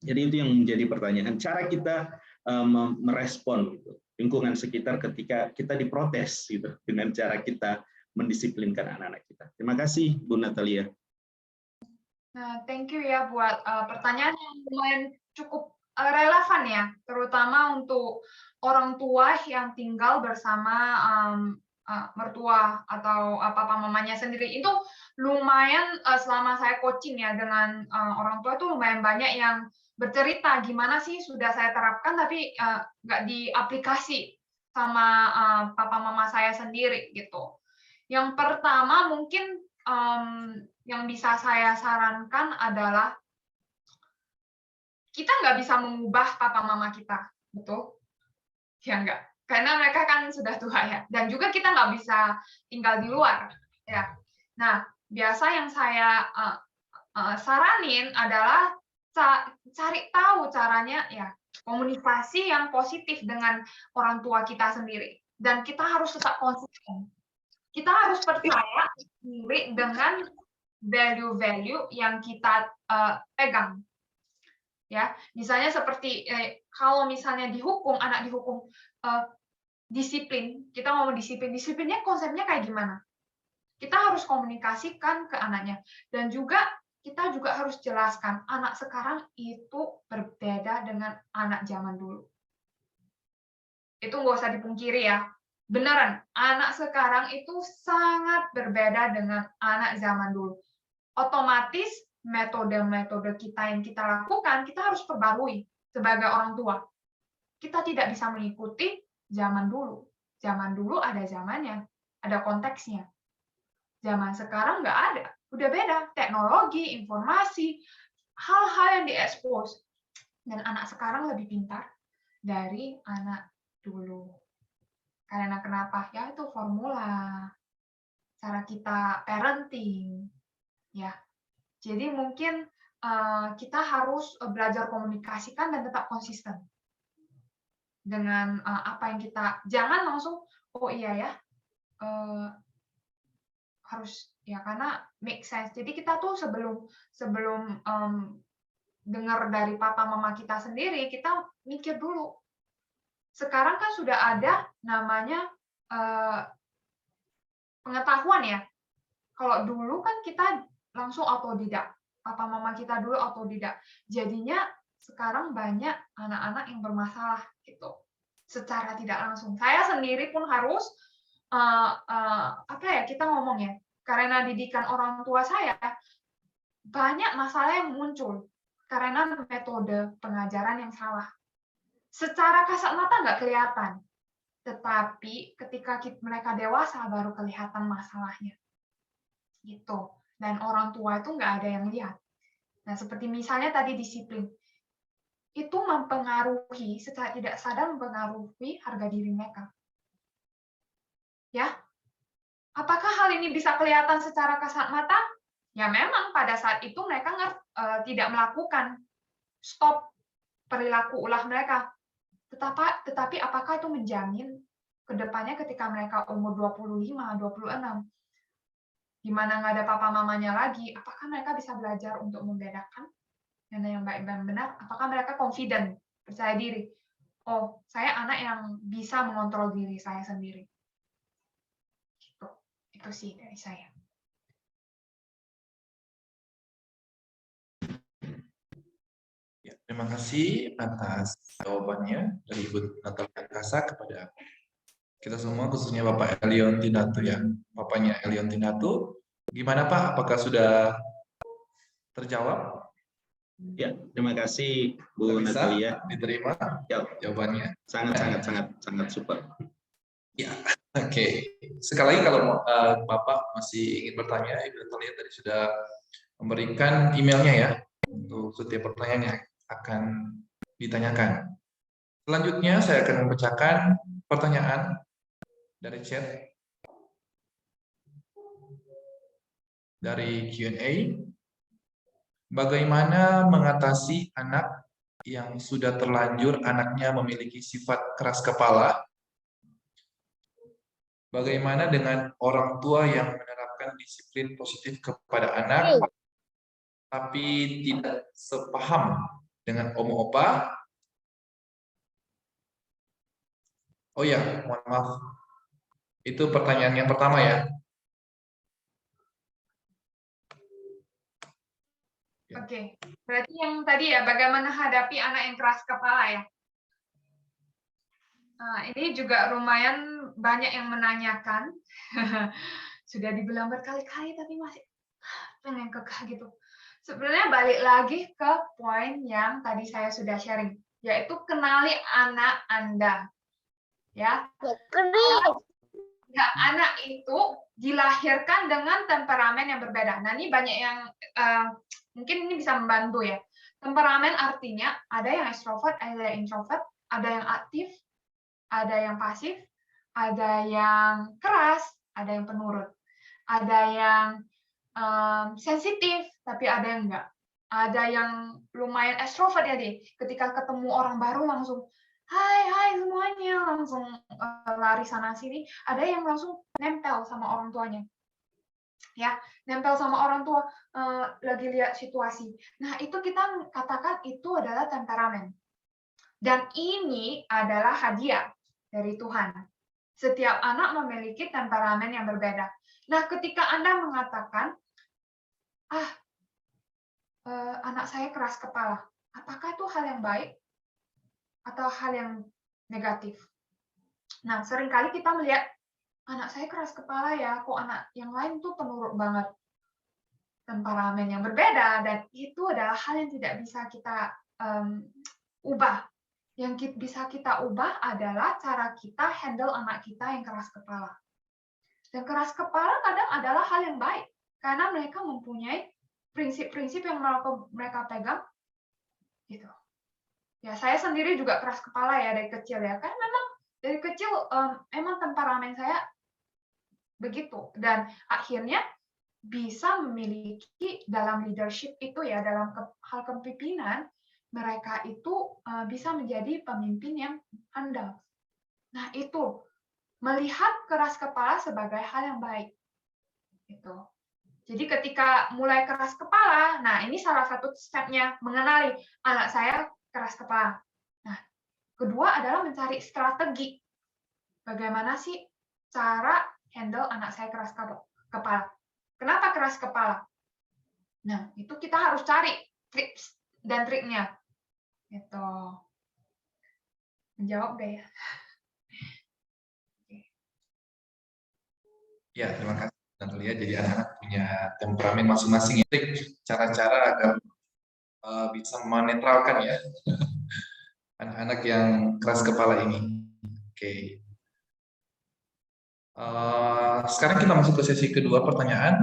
Jadi itu yang menjadi pertanyaan, cara kita merespon gitu, lingkungan sekitar ketika kita diprotes gitu dengan cara kita mendisiplinkan anak-anak kita. Terima kasih Bu Natalia. Nah, thank you ya buat pertanyaan yang lumayan cukup relevan ya, terutama untuk orang tua yang tinggal bersama mertua atau papa mamanya sendiri. Itu lumayan selama saya coaching ya dengan orang tua itu lumayan banyak yang bercerita gimana sih sudah saya terapkan tapi nggak diaplikasi sama papa mama saya sendiri gitu. Yang pertama mungkin yang bisa saya sarankan adalah kita nggak bisa mengubah papa mama kita, betul? Ya enggak, karena mereka kan sudah tua ya, dan juga kita nggak bisa tinggal di luar, ya. Nah, biasa yang saya saranin adalah cari tahu caranya ya komunikasi yang positif dengan orang tua kita sendiri, dan kita harus tetap konsisten. Kita harus percaya diri dengan value-value yang kita pegang. Ya, misalnya seperti kalau misalnya dihukum, anak dihukum disiplin, kita ngomong disiplin, disiplinnya konsepnya kayak gimana? Kita harus komunikasikan ke anaknya, dan juga kita juga harus jelaskan anak sekarang itu berbeda dengan anak zaman dulu. Itu nggak usah dipungkiri ya, beneran anak sekarang itu sangat berbeda dengan anak zaman dulu. Otomatis metode-metode kita yang kita lakukan, kita harus perbarui sebagai orang tua. Kita tidak bisa mengikuti zaman dulu. Zaman dulu ada zamannya, ada konteksnya. Zaman sekarang nggak ada, udah beda. Teknologi, informasi, hal-hal yang diekspos. Dan anak sekarang lebih pintar dari anak dulu. Karena kenapa? Ya itu formula. Cara kita parenting. Ya. Jadi mungkin kita harus belajar komunikasikan dan tetap konsisten dengan apa yang kita, jangan langsung oh iya ya harus ya, karena make sense. Jadi kita tuh sebelum dengar dari papa mama kita sendiri, kita mikir dulu. Sekarang kan sudah ada namanya pengetahuan ya. Kalau dulu kan kita langsung otodidak. Papa mama kita dulu otodidak. Jadinya sekarang banyak anak-anak yang bermasalah gitu. Secara tidak langsung. Saya sendiri pun harus apa ya, kita ngomong ya. Karena didikan orang tua saya banyak masalah yang muncul karena metode pengajaran yang salah. Secara kasat mata nggak kelihatan. Tetapi ketika mereka dewasa baru kelihatan masalahnya. Gitu. Dan orang tua itu nggak ada yang lihat. Nah, seperti misalnya tadi disiplin. Itu mempengaruhi, secara tidak sadar mempengaruhi harga diri mereka. Ya. Apakah hal ini bisa kelihatan secara kasat mata? Ya memang pada saat itu mereka tidak melakukan stop perilaku ulah mereka. Tetapi apakah itu menjamin ke depannya ketika mereka umur 25, 26, di mana nggak ada papa mamanya lagi, apakah mereka bisa belajar untuk membedakan mana yang baik dan benar? Apakah mereka confident, percaya diri? Oh, saya anak yang bisa mengontrol diri saya sendiri. Gitu. Itu sih dari saya. Ya, terima kasih atas jawabannya dari Ibu Natalia Kasa kepada kita semua, khususnya Bapak Elion Tinatu ya. Bapaknya Elion Tinatu, gimana Pak? Apakah sudah terjawab? Ya, terima kasih Bu Bisa Natalia. diterima Ya, jawabannya? sangat super. Ya, oke. Sekali lagi kalau Bapak masih ingin bertanya, Ibu Natalia tadi sudah memberikan emailnya ya untuk setiap pertanyaan yang akan ditanyakan. Selanjutnya saya akan membacakan pertanyaan dari chat dari Q&A. Bagaimana mengatasi anak yang sudah terlanjur anaknya memiliki sifat keras kepala? Bagaimana dengan orang tua yang menerapkan disiplin positif kepada anak, tapi tidak sepaham dengan om opa? Oh ya, mohon maaf. Itu pertanyaan yang pertama ya. Oke. Berarti yang tadi ya, bagaimana hadapi anak yang keras kepala ya? Nah, ini juga lumayan banyak yang menanyakan. Sudah dibilang berkali-kali tapi masih pengen kekeh gitu. Sebenarnya balik lagi ke poin yang tadi saya sudah sharing, yaitu kenali anak Anda. Ya, anak itu dilahirkan dengan temperamen yang berbeda. Nah, ini banyak yang mungkin ini bisa membantu ya. Temperamen artinya ada yang extrovert, ada yang introvert, ada yang aktif, ada yang pasif, ada yang keras, ada yang penurut, ada yang sensitif, tapi ada yang enggak. Ada yang lumayan extrovert ya deh. Ketika ketemu orang baru langsung hai semuanya, langsung lari sana sini. Ada yang langsung nempel sama orang tuanya. Ya, nempel sama orang tua lagi lihat situasi. Nah, itu kita katakan itu adalah temperamen. Dan ini adalah hadiah dari Tuhan. Setiap anak memiliki temperamen yang berbeda. Nah, ketika Anda mengatakan, anak saya keras kepala, apakah itu hal yang baik atau hal yang negatif? Nah, seringkali kita melihat, anak saya keras kepala ya, kok anak yang lain tuh penurut banget. Temperamen yang berbeda, dan itu adalah hal yang tidak bisa kita ubah. Yang bisa kita ubah adalah cara kita handle anak kita yang keras kepala. Dan keras kepala kadang adalah hal yang baik, karena mereka mempunyai prinsip-prinsip yang mereka pegang. Gitu. Ya, saya sendiri juga keras kepala ya dari kecil ya, kan memang dari kecil emang temperamen saya begitu, dan akhirnya bisa memiliki dalam leadership itu ya, dalam hal kepemimpinan, mereka itu bisa menjadi pemimpin yang handal. Nah, itu melihat keras kepala sebagai hal yang baik. Gitu. Jadi ketika mulai keras kepala, nah ini salah satu step-nya, mengenali anak saya keras kepala. Nah, kedua adalah mencari strategi. Bagaimana sih cara handle anak saya keras kepala? Kenapa keras kepala? Nah, itu kita harus cari tips dan triknya. Gitu. Menjawab gak ya? Ya, terima kasih Natalia. Jadi anak-anak punya temperamen masing-masing, ya. Cara-cara agar bisa menetralkan ya anak-anak yang keras kepala ini. Oke. Sekarang kita masuk ke sesi kedua pertanyaan.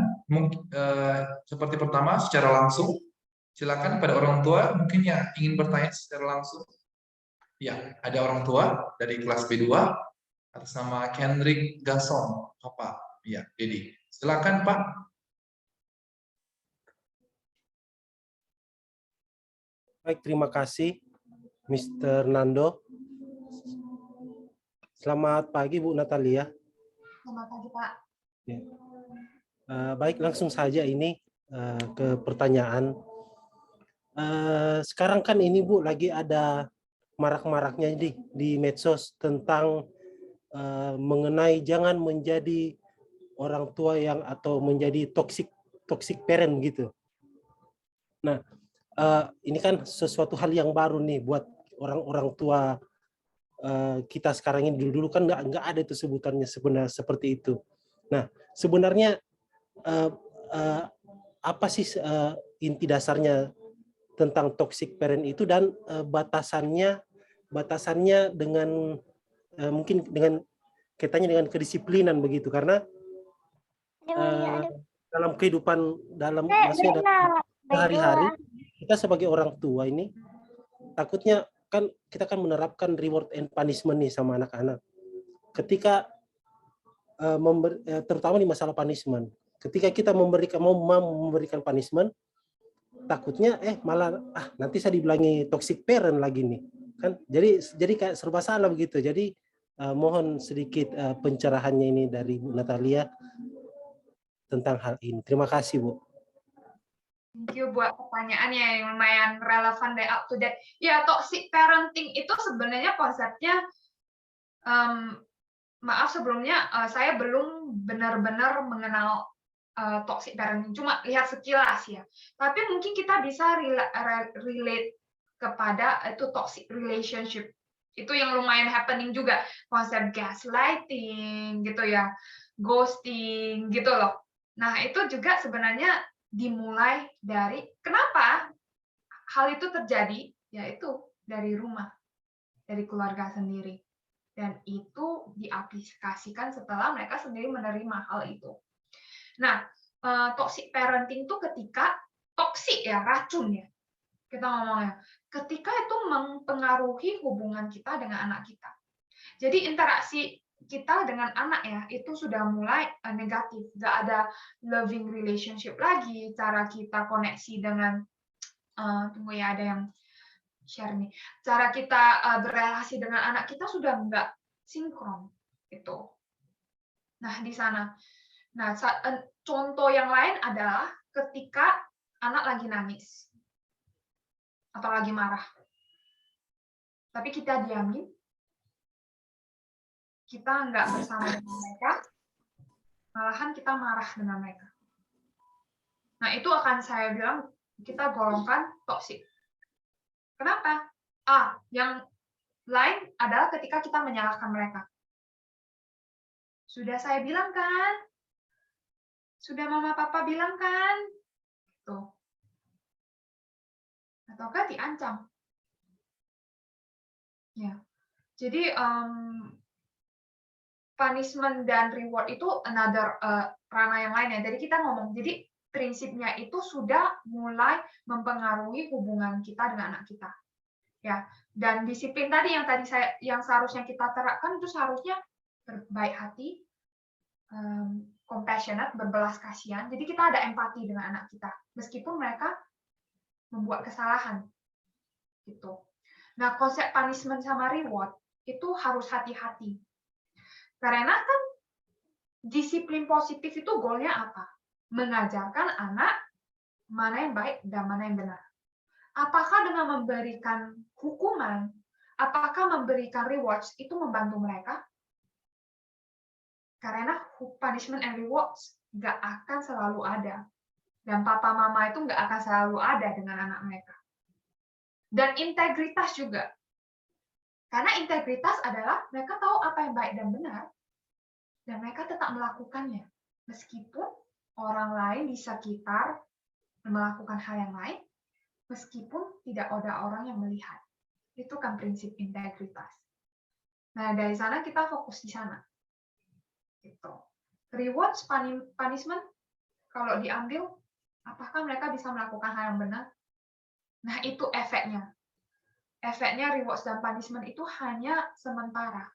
Seperti pertama, secara langsung, silakan pada orang tua mungkin yang ingin bertanya secara langsung. Ya, ada orang tua dari kelas B2 atas nama Kendrick Gason, Bapak. Ya, jadi silakan Pak. Baik, terima kasih Mr. Nando. Selamat pagi Bu Natalia. Selamat pagi Pak. Ya. Baik, langsung saja ini ke pertanyaan. Sekarang kan ini Bu lagi ada marak-maraknya di medsos tentang mengenai jangan menjadi orang tua yang atau menjadi toxic parent gitu. Nah, ini kan sesuatu hal yang baru nih buat orang-orang tua kita sekarang ini. Dulu kan nggak ada itu sebutannya sebenarnya seperti itu. Nah, sebenarnya apa sih inti dasarnya tentang toxic parent itu, dan batasannya dengan mungkin dengan kaitannya dengan kedisiplinan begitu, karena dalam kehidupan maksudnya dalam sehari-hari kita sebagai orang tua ini takutnya kan kita kan menerapkan reward and punishment nih sama anak-anak. Ketika terutama di masalah punishment, ketika kita mau memberikan punishment, takutnya malah nanti saya dibilangi toxic parent lagi nih kan, jadi kayak serba salah begitu. Jadi mohon sedikit pencerahannya ini dari Bu Natalia tentang hal ini. Terima kasih Bu. Thank you buat pertanyaannya yang lumayan relevan dan up to date. Ya, toxic parenting itu sebenarnya konsepnya, maaf sebelumnya saya belum benar-benar mengenal toxic parenting, cuma lihat sekilas ya. Tapi mungkin kita bisa relate kepada itu toxic relationship. Itu yang lumayan happening juga, konsep gaslighting gitu ya, ghosting gitu loh. Nah, itu juga sebenarnya dimulai dari kenapa hal itu terjadi, yaitu dari rumah, dari keluarga sendiri. Dan itu diaplikasikan setelah mereka sendiri menerima hal itu. Nah, toxic parenting itu ketika toksik ya, racun ya. Kita ngomongnya. Ketika itu mempengaruhi hubungan kita dengan anak kita. Jadi interaksi kita dengan anak ya, itu sudah mulai negatif. Nggak ada loving relationship lagi, cara kita koneksi dengan, tunggu ya, ada yang share nih. Cara kita berrelasi dengan anak kita sudah nggak sinkron. Gitu. Nah, di sana. Nah, contoh yang lain adalah ketika anak lagi nangis atau lagi marah. Tapi kita diamin, kita nggak bersama dengan mereka, malahan kita marah dengan mereka. Nah, itu akan saya bilang kita golongkan toksik. Kenapa? Yang lain adalah ketika kita menyalahkan mereka. Sudah saya bilang kan? Sudah mama papa bilang kan? Tuh. Ataukah diancam? Ya. Jadi punishment dan reward itu another ranah yang lain ya. Jadi kita ngomong, jadi prinsipnya itu sudah mulai mempengaruhi hubungan kita dengan anak kita. Ya. Dan disiplin tadi yang seharusnya kita terapkan itu seharusnya berbaik hati, compassionate, berbelas kasihan. Jadi kita ada empati dengan anak kita, meskipun mereka membuat kesalahan. Gitu. Nah, konsep punishment sama reward itu harus hati-hati. Karena kan disiplin positif itu goalnya apa? Mengajarkan anak mana yang baik dan mana yang benar. Apakah dengan memberikan hukuman, apakah memberikan rewards itu membantu mereka? Karena punishment and rewards nggak akan selalu ada. Dan papa mama itu nggak akan selalu ada dengan anak mereka. Dan integritas juga. Karena integritas adalah mereka tahu apa yang baik dan benar, dan mereka tetap melakukannya. Meskipun orang lain di sekitar melakukan hal yang lain, meskipun tidak ada orang yang melihat. Itu kan prinsip integritas. Nah, dari sana kita fokus di sana. Gitu. Rewards, punishment, kalau diambil, apakah mereka bisa melakukan hal yang benar? Nah, itu efeknya. Efeknya rewards dan punishment itu hanya sementara.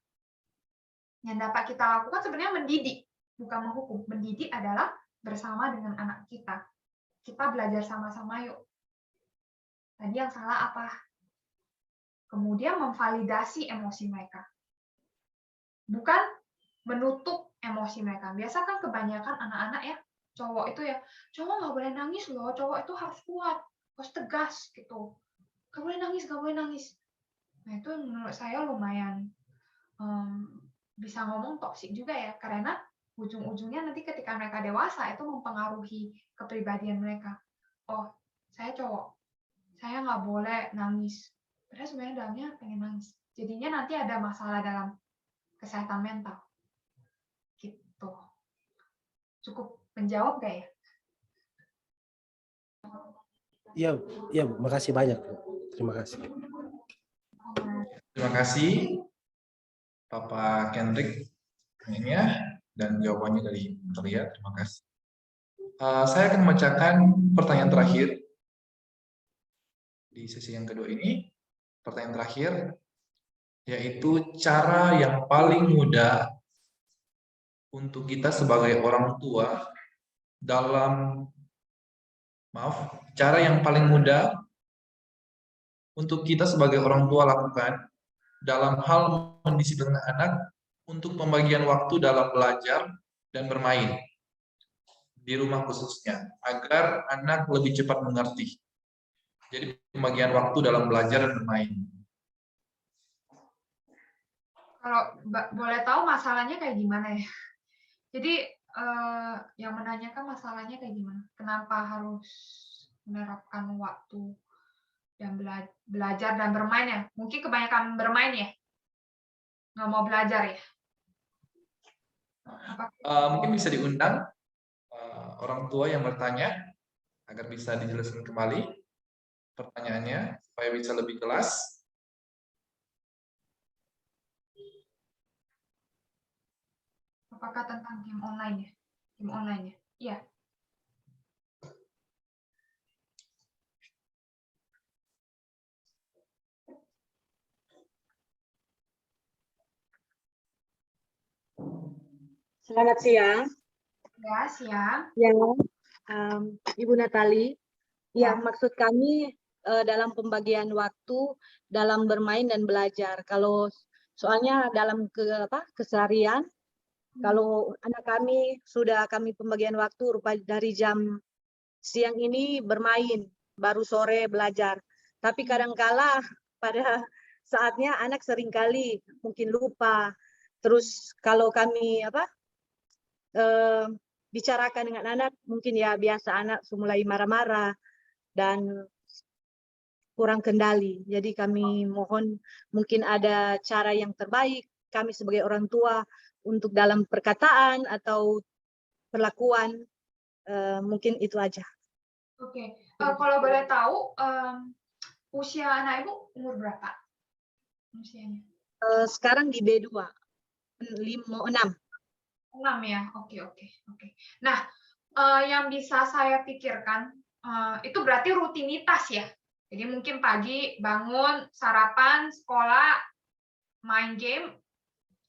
Yang dapat kita lakukan sebenarnya mendidik, bukan menghukum. Mendidik adalah bersama dengan anak kita. Kita belajar sama-sama yuk. Tadi yang salah apa? Kemudian memvalidasi emosi mereka. Bukan menutup emosi mereka. Biasa kan kebanyakan anak-anak ya, cowok itu ya, cowok nggak boleh nangis loh, cowok itu harus kuat, harus tegas gitu. Gak boleh nangis, gak boleh nangis. Nah, itu menurut saya lumayan bisa ngomong toksik juga ya, karena ujung-ujungnya nanti ketika mereka dewasa itu mempengaruhi kepribadian mereka. Oh, saya cowok, saya nggak boleh nangis. Padahal sebenarnya dalamnya pengen nangis. Jadinya nanti ada masalah dalam kesehatan mental. Gitu. Cukup menjawab gak ya? Iya, makasih banyak. Terima kasih. Terima kasih Bapak Kendrick dan jawabannya dari Natalia. Terima kasih. Saya akan membacakan pertanyaan terakhir di sesi yang kedua ini. Pertanyaan terakhir, yaitu cara yang paling mudah untuk kita sebagai orang tua cara yang paling mudah untuk kita sebagai orang tua lakukan dalam hal mendisiplinkan anak untuk pembagian waktu dalam belajar dan bermain di rumah khususnya, agar anak lebih cepat mengerti. Jadi pembagian waktu dalam belajar dan bermain. Kalau boleh tahu masalahnya kayak gimana ya? Jadi yang menanyakan masalahnya kayak gimana? Kenapa harus menerapkan waktu dan belajar dan bermain ya? Mungkin kebanyakan bermain ya? Nggak mau belajar ya? Mungkin bisa diundang orang tua yang bertanya agar bisa dijelaskan kembali pertanyaannya supaya bisa lebih jelas. Apakah tentang game online ya? Game online ya? Iya. Selamat siang. Ya, siang. Ya, Ibu Natali. Ya. Ya, maksud kami dalam pembagian waktu dalam bermain dan belajar. Kalau soalnya dalam keseharian, kalau anak kami sudah kami pembagian waktu rupa dari jam siang ini bermain, baru sore belajar. Tapi kadangkala pada saatnya anak seringkali mungkin lupa. Terus kalau kami bicarakan dengan anak, mungkin ya biasa anak mulai marah-marah dan kurang kendali. Jadi kami mohon mungkin ada cara yang terbaik kami sebagai orang tua untuk dalam perkataan atau perlakuan, mungkin itu aja. Oke. Kalau boleh tahu, usia anak Ibu umur berapa? Usianya? Sekarang di B2, 6. 6 ya. Oke. Nah, yang bisa saya pikirkan itu berarti rutinitas ya. Jadi mungkin pagi bangun, sarapan, sekolah, main game,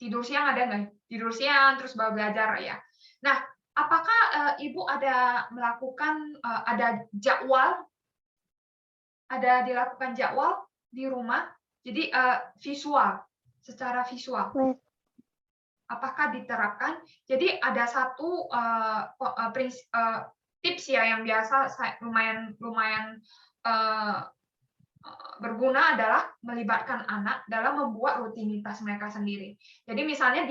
tidur siang ada nggak? Tidur siang, terus baru belajar ya. Nah, apakah Ibu ada melakukan ada jadwal? Ada dilakukan jadwal di rumah? Jadi visual, secara visual. Apakah diterapkan? Jadi ada satu tips ya yang biasa lumayan berguna adalah melibatkan anak dalam membuat rutinitas mereka sendiri. Jadi misalnya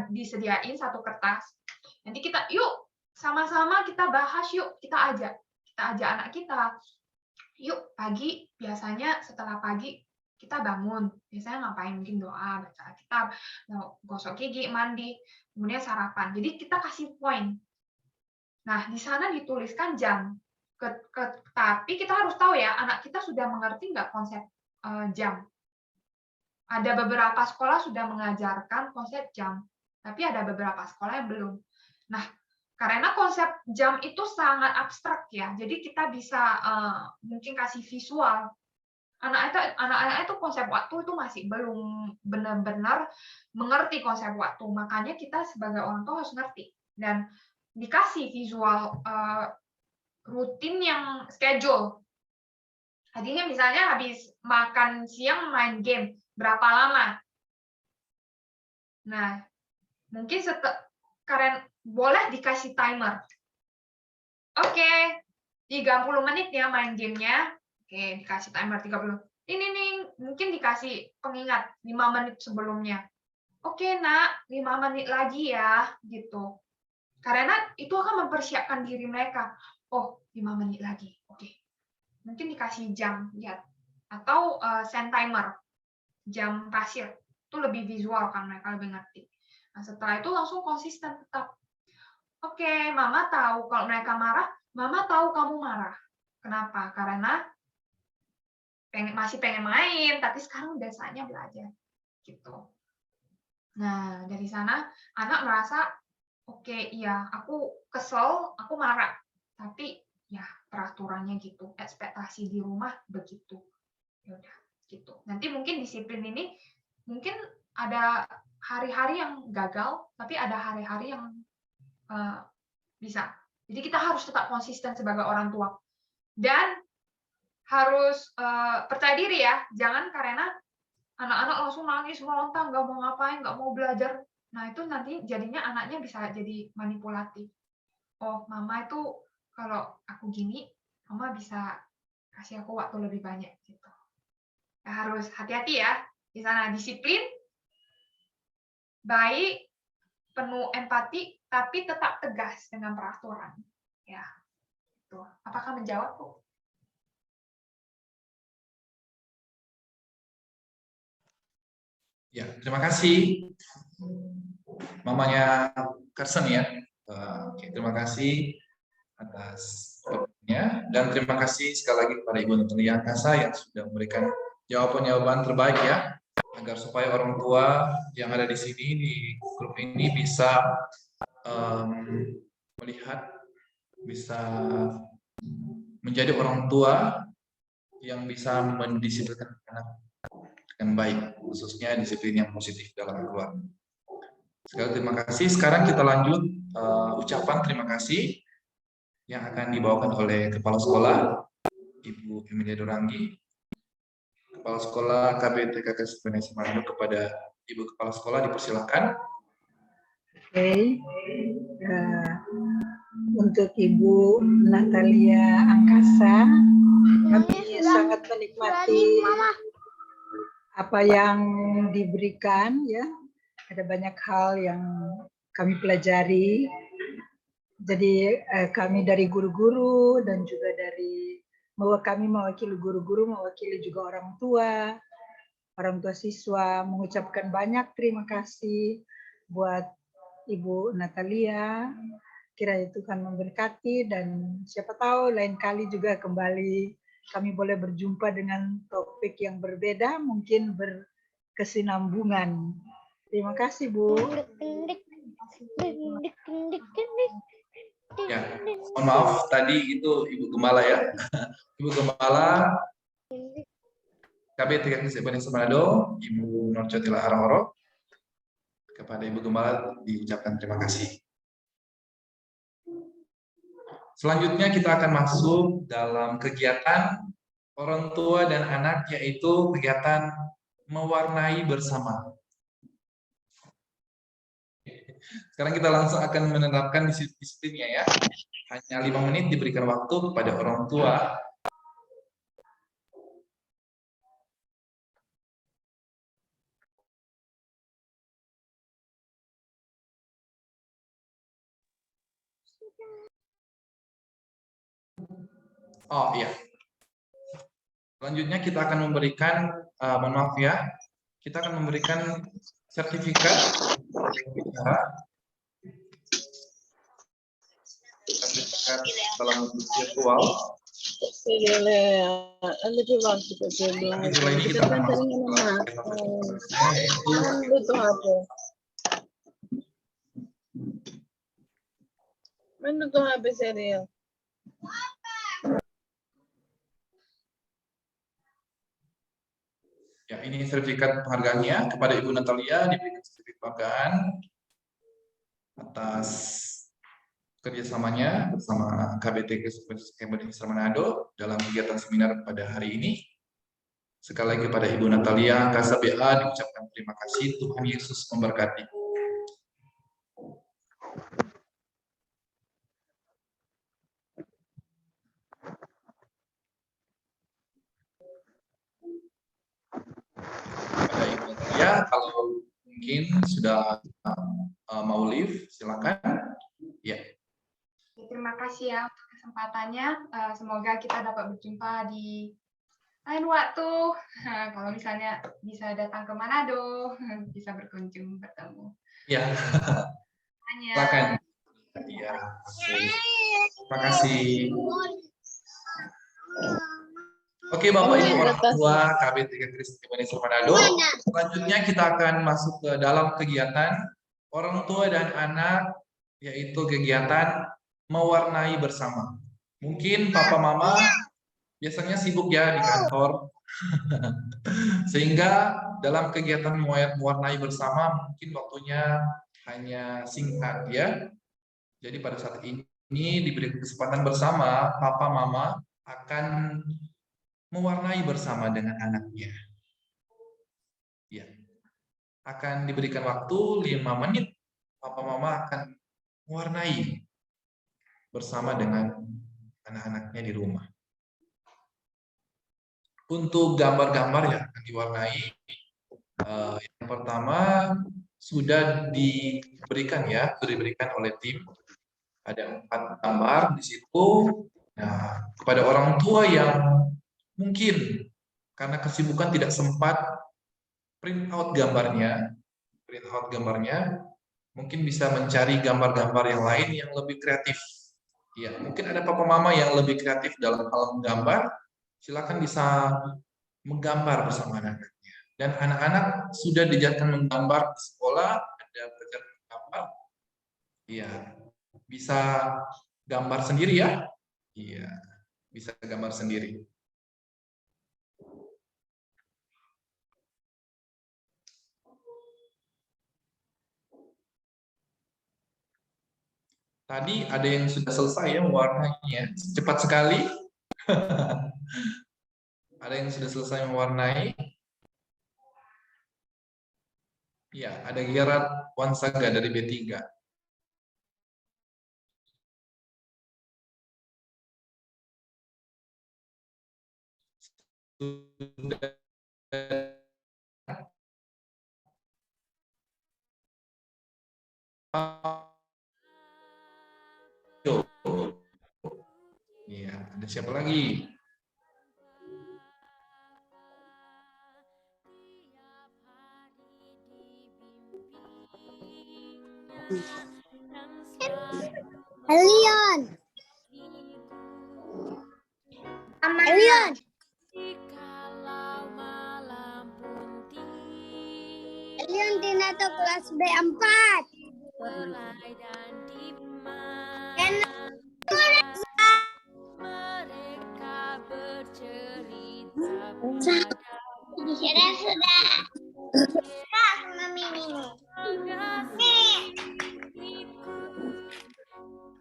disediain satu kertas. Nanti kita yuk sama-sama kita bahas, yuk kita ajak anak kita. Yuk pagi, biasanya setelah pagi kita bangun, biasanya ngapain? Mungkin doa, baca Alkitab, gosok gigi, mandi, kemudian sarapan. Jadi kita kasih poin. Nah, di sana dituliskan jam. Tapi kita harus tahu ya, anak kita sudah mengerti nggak konsep jam. Ada beberapa sekolah sudah mengajarkan konsep jam, tapi ada beberapa sekolah yang belum. Nah, karena konsep jam itu sangat abstrak ya, jadi kita bisa mungkin kasih visual. Anak-anak itu konsep waktu itu masih belum benar-benar mengerti konsep waktu. Makanya kita sebagai orang tua harus ngerti dan dikasih visual rutin yang schedule. Tadinya misalnya habis makan siang main game, berapa lama? Nah, mungkin karena boleh dikasih timer. Oke, 30 menit ya main gamenya. Oke, dikasih timer 30. Ini nih, mungkin dikasih pengingat 5 menit sebelumnya. Oke, Nak, 5 menit lagi ya, gitu. Karena itu akan mempersiapkan diri mereka. Oh, 5 menit lagi. Oke. Mungkin dikasih jam, lihat. Atau send timer. Jam pasir. Itu lebih visual kan, mereka lebih ngerti. Nah, setelah itu langsung konsisten tetap. Oke, Mama tahu kalau mereka marah, Mama tahu kamu marah. Kenapa? Karena masih pengen main, tapi sekarang udah saatnya belajar. Gitu. Nah, dari sana anak merasa, oke, iya, aku kesel, aku marah. Tapi ya peraturannya gitu, ekspektasi di rumah begitu. Ya udah, gitu. Nanti mungkin disiplin ini mungkin ada hari-hari yang gagal, tapi ada hari-hari yang bisa. Jadi kita harus tetap konsisten sebagai orang tua. Dan harus percaya diri ya, jangan karena anak-anak langsung nangis, melontang, nggak mau ngapain, nggak mau belajar. Nah, itu nanti jadinya anaknya bisa jadi manipulatif. Oh, Mama itu kalau aku gini, Mama bisa kasih aku waktu lebih banyak. Gitu. Ya, harus hati-hati ya. Di sana disiplin, baik, penuh empati, tapi tetap tegas dengan peraturan. Ya, itu. Apakah menjawab, Bu? Ya, terima kasih mamanya Carson ya. Oke, terima kasih atas waktunya dan terima kasih sekali lagi kepada Ibu Natali Angkasa yang sudah memberikan jawaban-jawaban terbaik ya. agar supaya orang tua yang ada di sini di grup ini bisa melihat, bisa menjadi orang tua yang bisa mendisiplinkan anak dengan baik, khususnya disiplin yang positif dalam keluarga. Sekali terima kasih. Sekarang kita lanjut ucapan terima kasih yang akan dibawakan oleh Kepala Sekolah Ibu Emilia Doranggi, Kepala Sekolah KBT KKS Venesia Manado. Kepada Ibu Kepala Sekolah dipersilakan. Oke. Untuk Ibu Natalia Angkasa, kami sangat menikmati apa yang diberikan, ya. Ada banyak hal yang kami pelajari. Jadi kami dari guru-guru dan juga dari kami mewakili guru-guru, mewakili juga orang tua siswa, mengucapkan banyak terima kasih buat Ibu Natalia. Kiranya Tuhan memberkati, dan siapa tahu lain kali juga kembali kami boleh berjumpa dengan topik yang berbeda, mungkin berkesinambungan. Terima kasih, Bu. Ya, mohon maaf tadi itu Ibu Gembala ya. Ibu Gembala KBT KKS Venesia Manado, Ibu Norcotila Arahoro. Kepada Ibu Gembala diucapkan terima kasih. Selanjutnya kita akan masuk dalam kegiatan orang tua dan anak, yaitu kegiatan mewarnai bersama. Sekarang kita langsung akan menerapkan disiplinnya ya. Hanya 5 menit diberikan waktu kepada orang tua. Oh iya. Selanjutnya kita akan memberikan, mohon maaf ya, kita akan memberikan sertifikat dalam bentuk virtual. Setelah ini kita akan masuk ya, ini sertifikat penghargaannya. Kepada Ibu Natalia diberikan sertifikat penghargaan atas kerjasamanya bersama KBT Venesia Manado dalam kegiatan seminar pada hari ini. Sekali lagi kepada Ibu Natalia Angkasa BA diucapkan terima kasih. Tuhan Yesus memberkati. Kepada Ibu Natalia, kalau mungkin sudah mau live, silakan. Ya. Terima kasih ya untuk kesempatannya. Semoga kita dapat berjumpa di lain waktu. Kalau misalnya bisa datang ke Manado, bisa berkunjung, bertemu. Ya. Silakan. Ya. Terima kasih. Oke, Bapak Ibu orang tua KBT KKS Venesia Manado. Selanjutnya kita akan masuk ke dalam kegiatan orang tua dan anak, yaitu kegiatan mewarnai bersama. Mungkin papa mama biasanya sibuk ya di kantor, sehingga dalam kegiatan mewarnai bersama mungkin waktunya hanya singkat ya. Jadi pada saat ini diberi kesempatan bersama, papa mama akan mewarnai bersama dengan anaknya. Ya. Akan diberikan waktu 5 menit, papa mama akan mewarnai bersama dengan anak-anaknya di rumah. Untuk gambar-gambar yang akan diwarnai, yang pertama sudah diberikan oleh tim. Ada 4 gambar di situ. Nah, kepada orang tua yang mungkin karena kesibukan tidak sempat print out gambarnya, mungkin bisa mencari gambar-gambar yang lain yang lebih kreatif. Ya, mungkin ada papa mama yang lebih kreatif dalam hal menggambar, silakan bisa menggambar bersama anaknya. Dan anak-anak sudah diajarkan menggambar di sekolah, ada pelajaran menggambar. Iya, bisa gambar sendiri ya? Iya, bisa gambar sendiri. Tadi ada yang sudah selesai ya mewarnainya, cepat sekali. Ada yang sudah selesai mewarnai. Ya, ada Gerard Wansaga dari B3. Sudah. Iya, ada siapa lagi? Elion. Elion. Elion Tinato kelas B4. Sudah. Mami minum.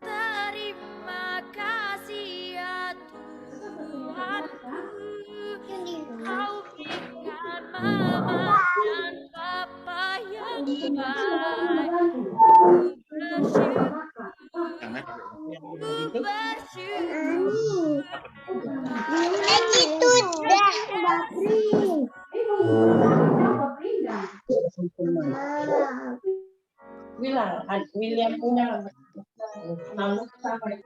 Terima kasih ya Tuhanku, Kau berikan mama dan papa yang baik. Ku bersyukur. Gitu dah. Bilang William punya lalu sampai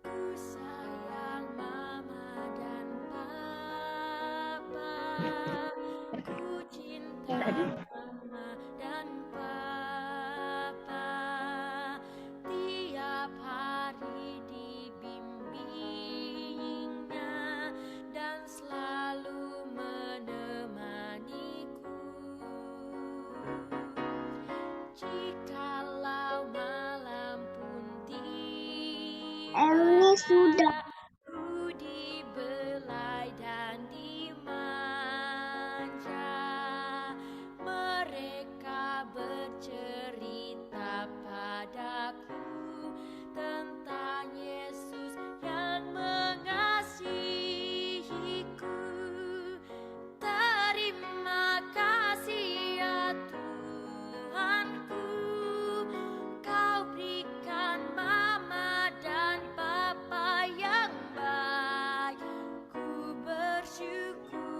Ku sayang mama dan papa, ku cinta mama dan papa, tiap hari dibimbingnya dan selalu menemaniku. Jikalau malam pun Ini sudah. ku dibelai dan dimanja, mereka bercerita padaku tentang Yesus yang mengasihiku. Terima kasih ya Tuhanku, Kau berikan mama dan papa yang baik. Ku bersyukur,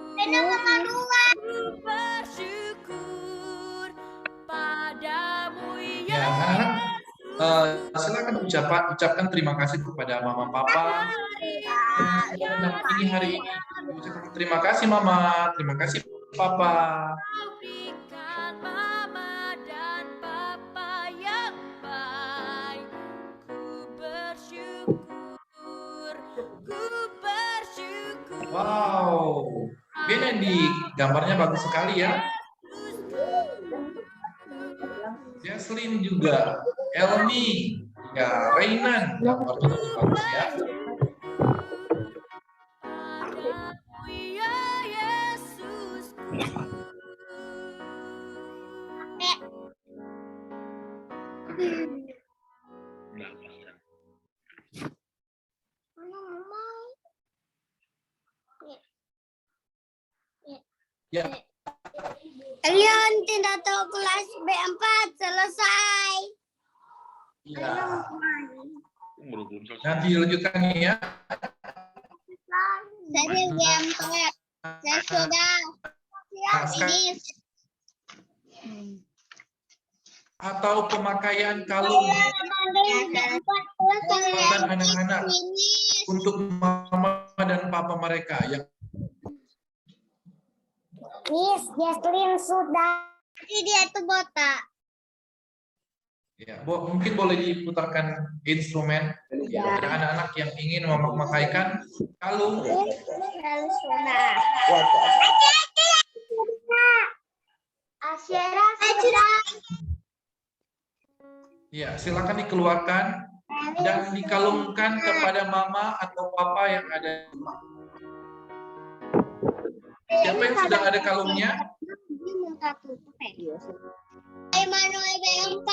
ku bersyukur padamu Ya, ya anak-anak, silakan ucapkan terima kasih kepada mama papa yang sudah mendampingi hari ini. Ucapkan terima kasih mama, terima kasih papa. Kau berikan mama dan papa yang baik. Ku bersyukur, ku bersyukur. Wow, Benedict, gambarnya bagus sekali ya. Jesslyn juga, Elmi, ya Reynan, gambarnya bagus ya. Padamu ya Yesusku. Ya, Elion Tinato kelas B4 selesai. ya. Nanti dilanjutkan ya. Saya B4. Saya sudah. Ini Atau pemakaian kalung buat anak-anak untuk mama dan papa mereka yang Miss, Jaslyn sudah. Jadi dia itu botak. ya, mungkin boleh diputarkan instrumen. Ya, ada anak-anak yang ingin memakaikan kalung. Lalu sudah. Asyara sudah. Ya, silakan dikeluarkan dan dikalungkan kepada mama atau papa yang ada di rumah. Siapa yang sudah ada kalungnya? Emmanuel B4.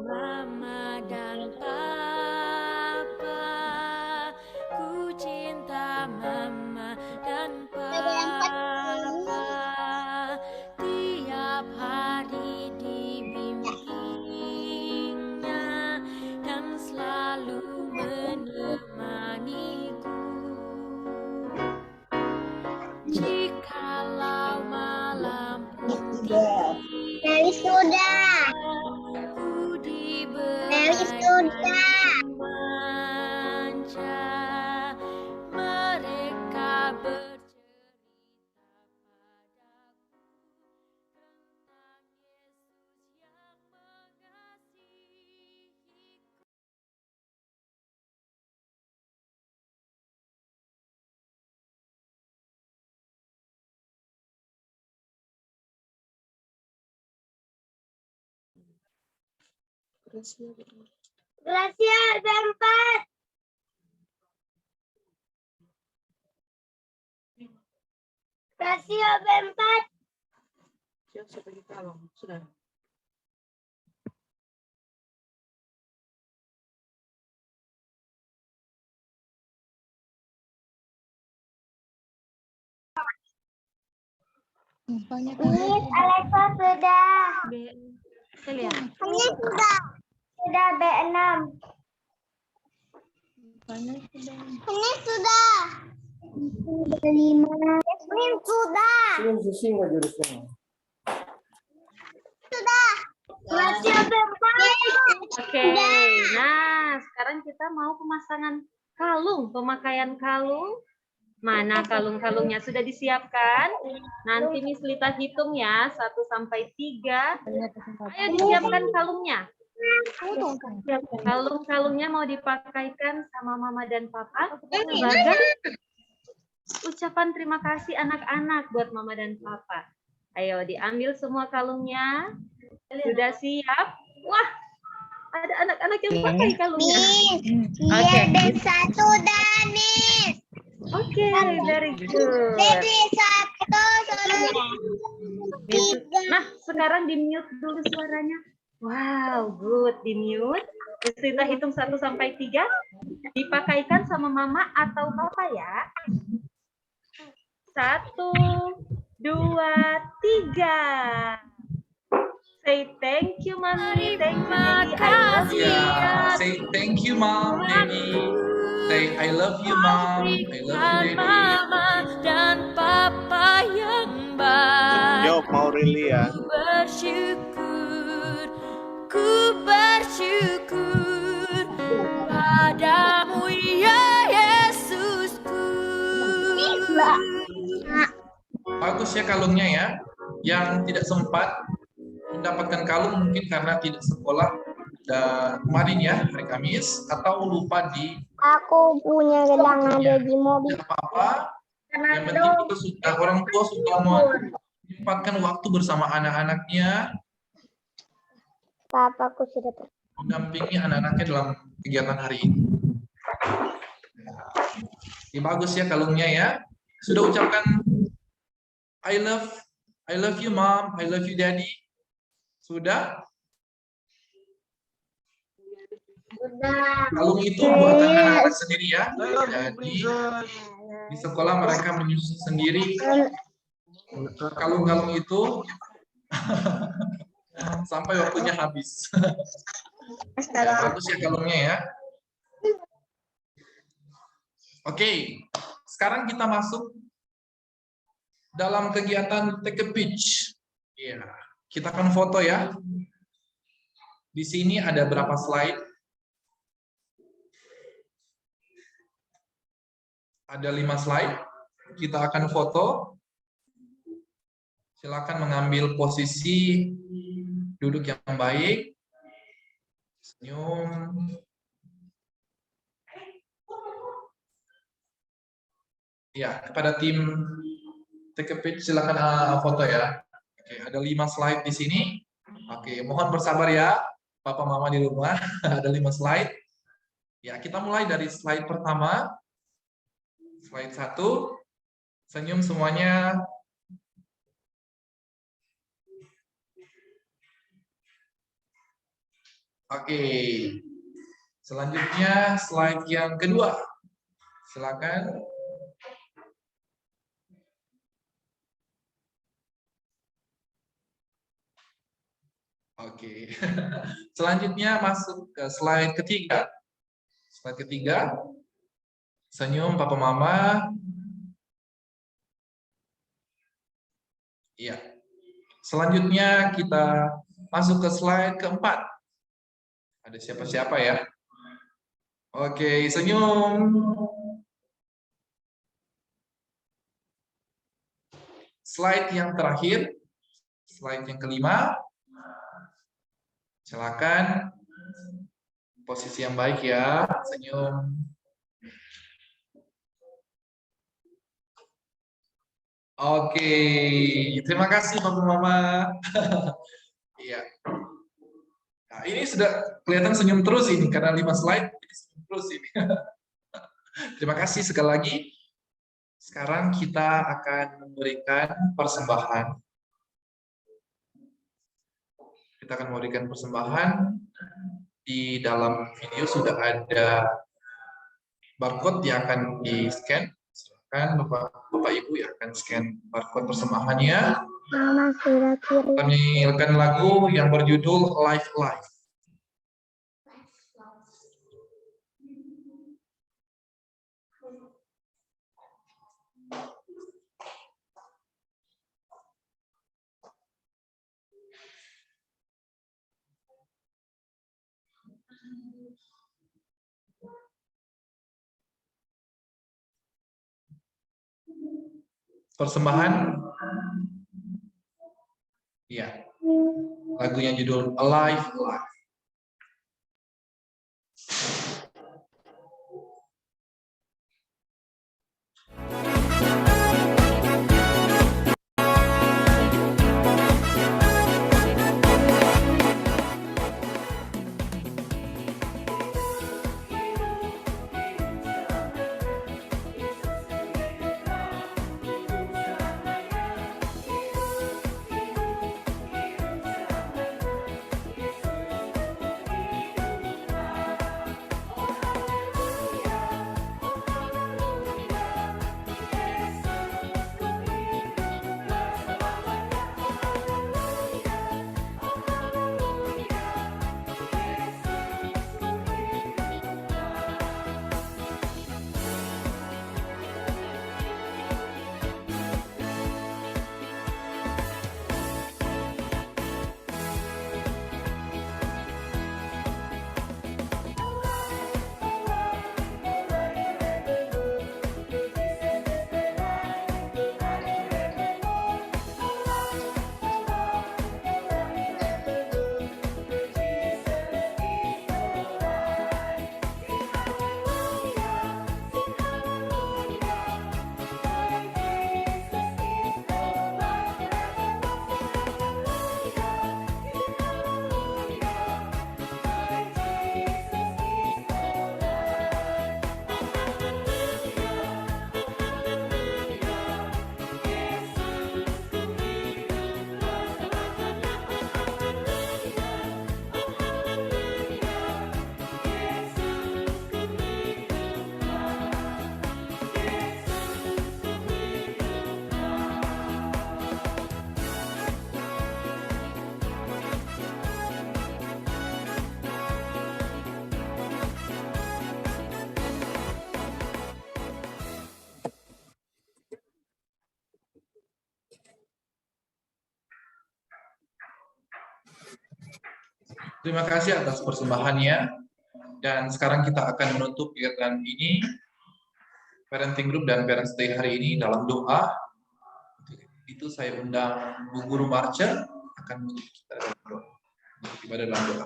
Mama dan papa, ku cinta mama dan papa. Tiap hari dibimbingnya dan selalu menemaniku. Jikalau malam Meli sudah. ku Meli sudah. manja, mereka bercerita padaku tentang Yesus yang mengasihiku. Gracia B4. Gracia B4. Miss Alexa sudah. Ini sudah. Sudah B6. Ini sudah. B5. Ini sudah. Sudah. Gracia B4. Oke, nah sekarang kita mau pemasangan kalung, pemakaian kalung. Mana kalung-kalungnya sudah disiapkan? Nanti Miss Lita hitung ya, 1 sampai 3. Ayo disiapkan kalungnya. Kalung-kalungnya mau dipakaikan sama mama dan papa sebagai ucapan terima kasih anak-anak buat mama dan papa. Ayo diambil semua kalungnya. Sudah siap? Wah, ada anak-anak yang pakai kalungnya. Iya, dan satu dan Miss. Oke, very good. Jadi satu, tiga. Nah, sekarang di-mute dulu suaranya. Wow, good. Di-mute. Kita hitung 1 sampai 3. Dipakaikan sama mama atau papa ya. 1, 2, 3. Say thank you, Mommy. Thank you, Daddy. I love you. Ya, say thank you, Mom, Daddy. Say I love you, Mom. I love you, Daddy. Mama dan papa yang baik. Yo, Aurelia. Ku bersyukur padamu ya Yesusku. Bagus ya kalungnya ya. Yang tidak sempat mendapatkan kalung mungkin karena tidak sekolah kemarin ya, hari Kamis, atau lupa di Aku punya gelang ada di mobil. tidak apa-apa. Yang penting kita sudah, orang tua sudah menyempatkan waktu bersama anak-anaknya, Papaku sudah mendampingi anak-anaknya dalam kegiatan hari ini. Ini bagus ya kalungnya ya. Sudah ucapkan I love you, Mom, I love you, Daddy. Sudah? Kalung itu buatan anak-anak sendiri ya. Jadi di sekolah mereka menyusun sendiri kalung-kalung itu sampai waktunya habis. Ya, bagus ya kalungnya ya. Oke, sekarang kita masuk dalam kegiatan take a picture. Ya, kita akan foto ya. Di sini ada berapa slide? Ada 5 slide. Kita akan foto. Silakan mengambil posisi duduk yang baik. Senyum. Ya, kepada tim take a picture silakan foto ya. Oke, ada 5 slide di sini. Oke, mohon bersabar ya, Papa Mama di rumah. Ada 5 slide. Ya, kita mulai dari slide pertama. Slide 1. Senyum semuanya. Oke. Selanjutnya slide yang kedua. Silakan. Oke. Selanjutnya masuk ke slide ketiga. Slide ketiga. Senyum Papa Mama. Iya. Selanjutnya kita masuk ke slide keempat. Ada siapa-siapa ya? Oke, senyum. Slide yang terakhir. Slide yang kelima. Silakan posisi yang baik ya, senyum. Oke, terima kasih Papa Mama. Iya. Nah, ini sudah kelihatan senyum terus ini karena 5 slide jadi senyum terus ini. Terima kasih sekali lagi. Sekarang kita akan memberikan persembahan. Kita akan memberikan persembahan. Di dalam video sudah ada barcode yang akan di-scan. Silakan Bapak Ibu yang akan scan barcode persembahannya. Kami akan lagu yang berjudul Life Life. Persembahan, ya, lagunya judul Alive Life. Terima kasih atas persembahannya. Dan sekarang kita akan menutup kegiatan ini parenting group dan parents day hari ini dalam doa. Untuk itu saya undang Bu Guru Marce akan menuntut kita dalam doa. Untuk ibadah dalam doa.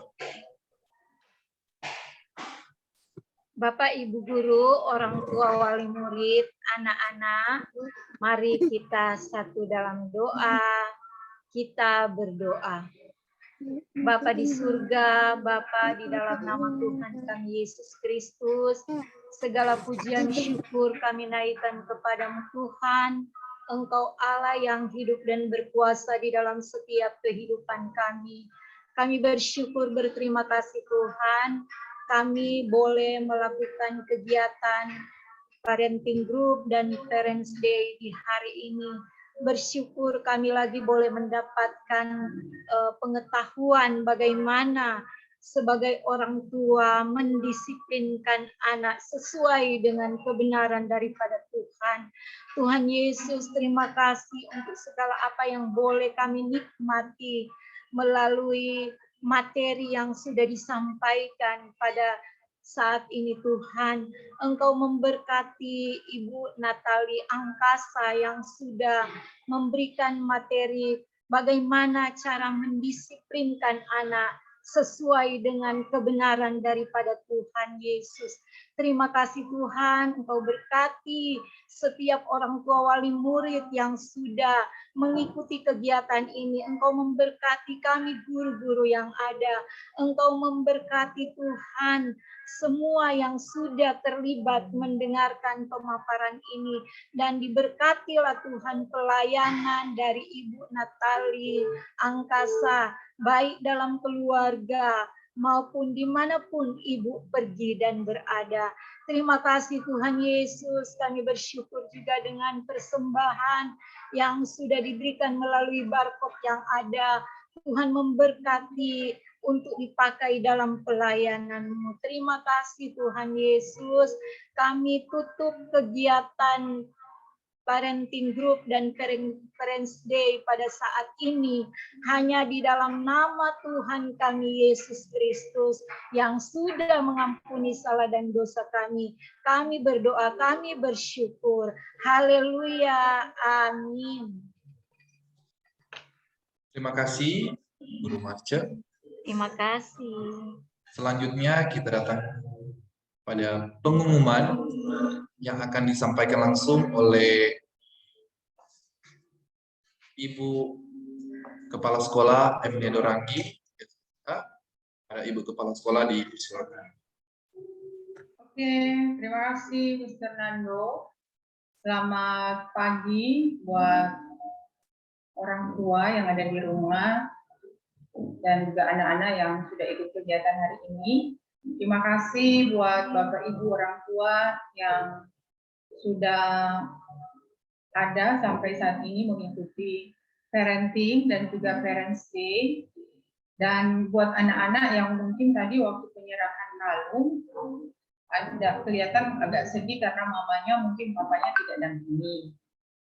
Bapak, Ibu Guru, orang tua, wali murid, anak-anak, mari kita satu dalam doa, kita berdoa. Bapa di surga, Bapa di dalam nama Tuhan kami Yesus Kristus, segala pujian syukur kami naikkan kepadamu Tuhan, Engkau Allah yang hidup dan berkuasa di dalam setiap kehidupan kami. Kami bersyukur, berterima kasih Tuhan, kami boleh melakukan kegiatan parenting group dan parents day di hari ini. Bersyukur kami lagi boleh mendapatkan pengetahuan bagaimana sebagai orang tua mendisiplinkan anak sesuai dengan kebenaran daripada Tuhan. Tuhan Yesus, terima kasih untuk segala apa yang boleh kami nikmati melalui materi yang sudah disampaikan pada saat ini Tuhan. Engkau memberkati Ibu Natali Angkasa yang sudah memberikan materi bagaimana cara mendisiplinkan anak sesuai dengan kebenaran daripada Tuhan Yesus. Terima kasih Tuhan, Engkau berkati setiap orang tua wali murid yang sudah mengikuti kegiatan ini. Engkau memberkati kami guru-guru yang ada. Engkau memberkati Tuhan semua yang sudah terlibat mendengarkan pemaparan ini. Dan diberkatilah Tuhan pelayanan dari Ibu Natali Angkasa, baik dalam keluarga maupun dimanapun Ibu pergi dan berada. Terima kasih Tuhan Yesus, kami bersyukur juga dengan persembahan yang sudah diberikan melalui barcode yang ada. Tuhan memberkati untuk dipakai dalam pelayanan-Mu. Terima kasih Tuhan Yesus, kami tutup kegiatan parenting group dan parents day pada saat ini hanya di dalam nama Tuhan kami Yesus Kristus yang sudah mengampuni salah dan dosa kami. Kami berdoa, kami bersyukur. Haleluya. Amin. Terima kasih Guru Marce. Terima kasih. Selanjutnya kita datang pada pengumuman yang akan disampaikan langsung oleh Ibu Kepala Sekolah Emilia Doranggi. Ada Ibu Kepala Sekolah dipersilakan. Oke, terima kasih Mr. Nando. Selamat pagi buat orang tua yang ada di rumah dan juga anak-anak yang sudah ikut kegiatan hari ini. Terima kasih buat Bapak Ibu orang tua yang sudah ada sampai saat ini mengikuti parenting dan juga parents day. Dan buat anak-anak yang mungkin tadi waktu penyerahan kalung ada kelihatan agak sedih karena mamanya mungkin papanya tidak dampingi.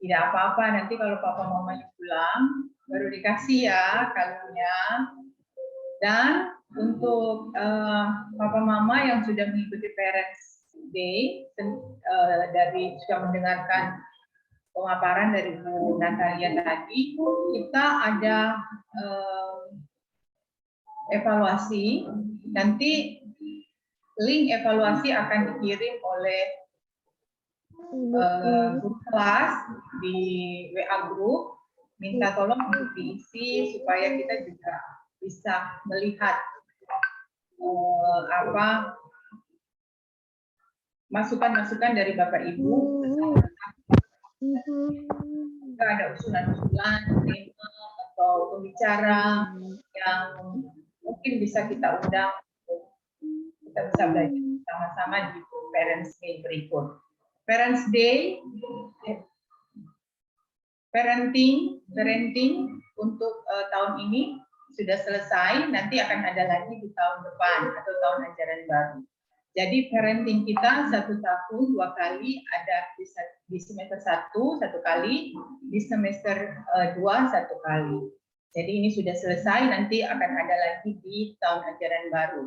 Tidak apa-apa, nanti kalau papa mamanya pulang baru dikasih ya kalungnya. Dan untuk papa mama yang sudah mengikuti parents day dari sudah mendengarkan pemaparan dari Bu Natalia tadi, kita ada evaluasi. Nanti link evaluasi akan dikirim oleh guru kelas di WA group. Minta tolong untuk diisi supaya kita juga bisa melihat apa masukan-masukan dari Bapak Ibu. Jika ada usulan-usulan, tema atau pembicara yang mungkin bisa kita undang, kita bisa belajar sama-sama di Parents Day berikut. Parents Day, parenting untuk tahun ini sudah selesai, nanti akan ada lagi di tahun depan atau tahun ajaran baru. Jadi parenting kita 1 tahun 2 kali, ada di semester 1 1 kali, di semester 2 1 kali. Jadi ini sudah selesai, nanti akan ada lagi di tahun ajaran baru.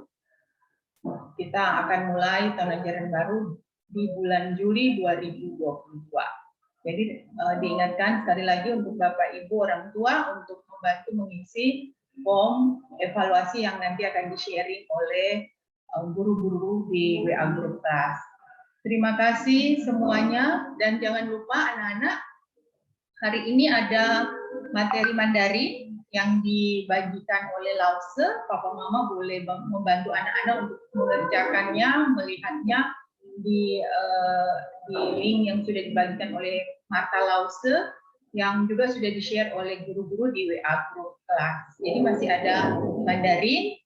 Kita akan mulai tahun ajaran baru di bulan Juli 2022. Jadi diingatkan sekali lagi untuk Bapak Ibu orang tua untuk membantu mengisi form evaluasi yang nanti akan di-sharing oleh guru-guru di WA Group Kelas. Terima kasih semuanya dan jangan lupa anak-anak, hari ini ada materi Mandarin yang dibagikan oleh Lause. Papa Mama boleh membantu anak-anak untuk mengerjakannya, melihatnya di link yang sudah dibagikan oleh Marta Lause yang juga sudah di-share oleh guru-guru di WA Group Kelas. Jadi masih ada Mandarin.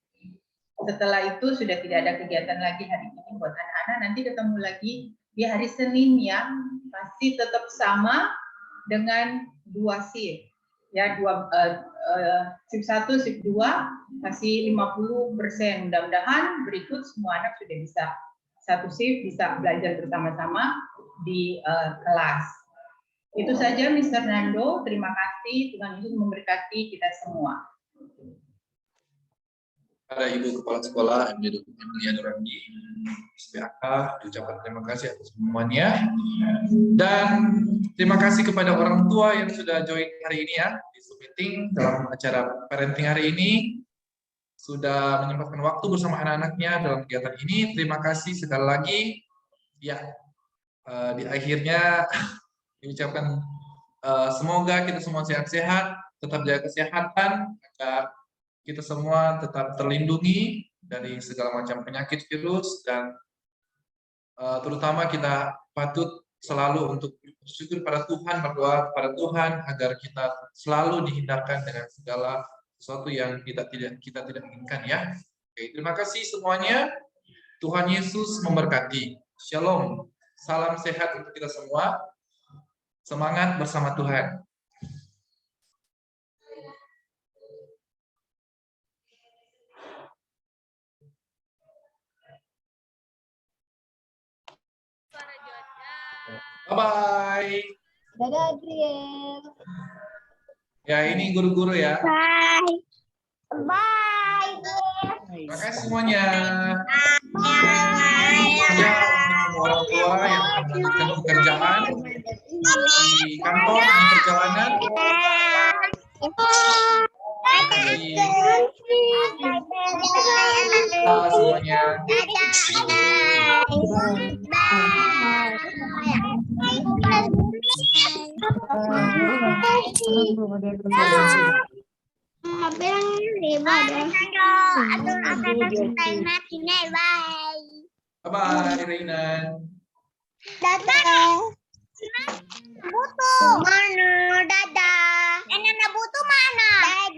Setelah itu sudah tidak ada kegiatan lagi hari ini buat anak-anak. Nanti ketemu lagi di hari Senin ya. Pasti tetap sama dengan 2 shift. Ya, shift 1, shift 2 masih 50%. Mudah-mudahan berikut semua anak sudah bisa satu shift bisa belajar bersama-sama di kelas. Itu saja Mr. Nando, terima kasih. Tuhan Yesus memberkati kita semua. Pada Ibu Kepala Sekolah Emilia Nurandi, SPAK, diucapkan terima kasih atas semuanya. Dan terima kasih kepada orang tua yang sudah join hari ini ya, di Zoom meeting dalam acara parenting hari ini. Sudah menyempatkan waktu bersama anak-anaknya dalam kegiatan ini. Terima kasih sekali lagi. Ya, di akhirnya diucapkan semoga kita semua sehat-sehat, tetap jaga kesehatan, agar kita semua tetap terlindungi dari segala macam penyakit virus, dan terutama kita patut selalu untuk bersyukur pada Tuhan, berdoa kepada Tuhan agar kita selalu dihindarkan dengan segala sesuatu yang kita tidak inginkan ya. Oke, terima kasih semuanya. Tuhan Yesus memberkati. Shalom. Salam sehat untuk kita semua. Semangat bersama Tuhan. Bye-bye. Dadah, Adriel. Ya, ini guru-guru ya. Bye. Bye. Terima kasih semuanya. Bye. Ya, semua orang tua yang melakukan pekerjaan di kantor dan perjalanan. Semuanya. Bye-bye, Reina. Dadah. Butuh. Mana? Dadah. Nenek butuh mana? Dadah.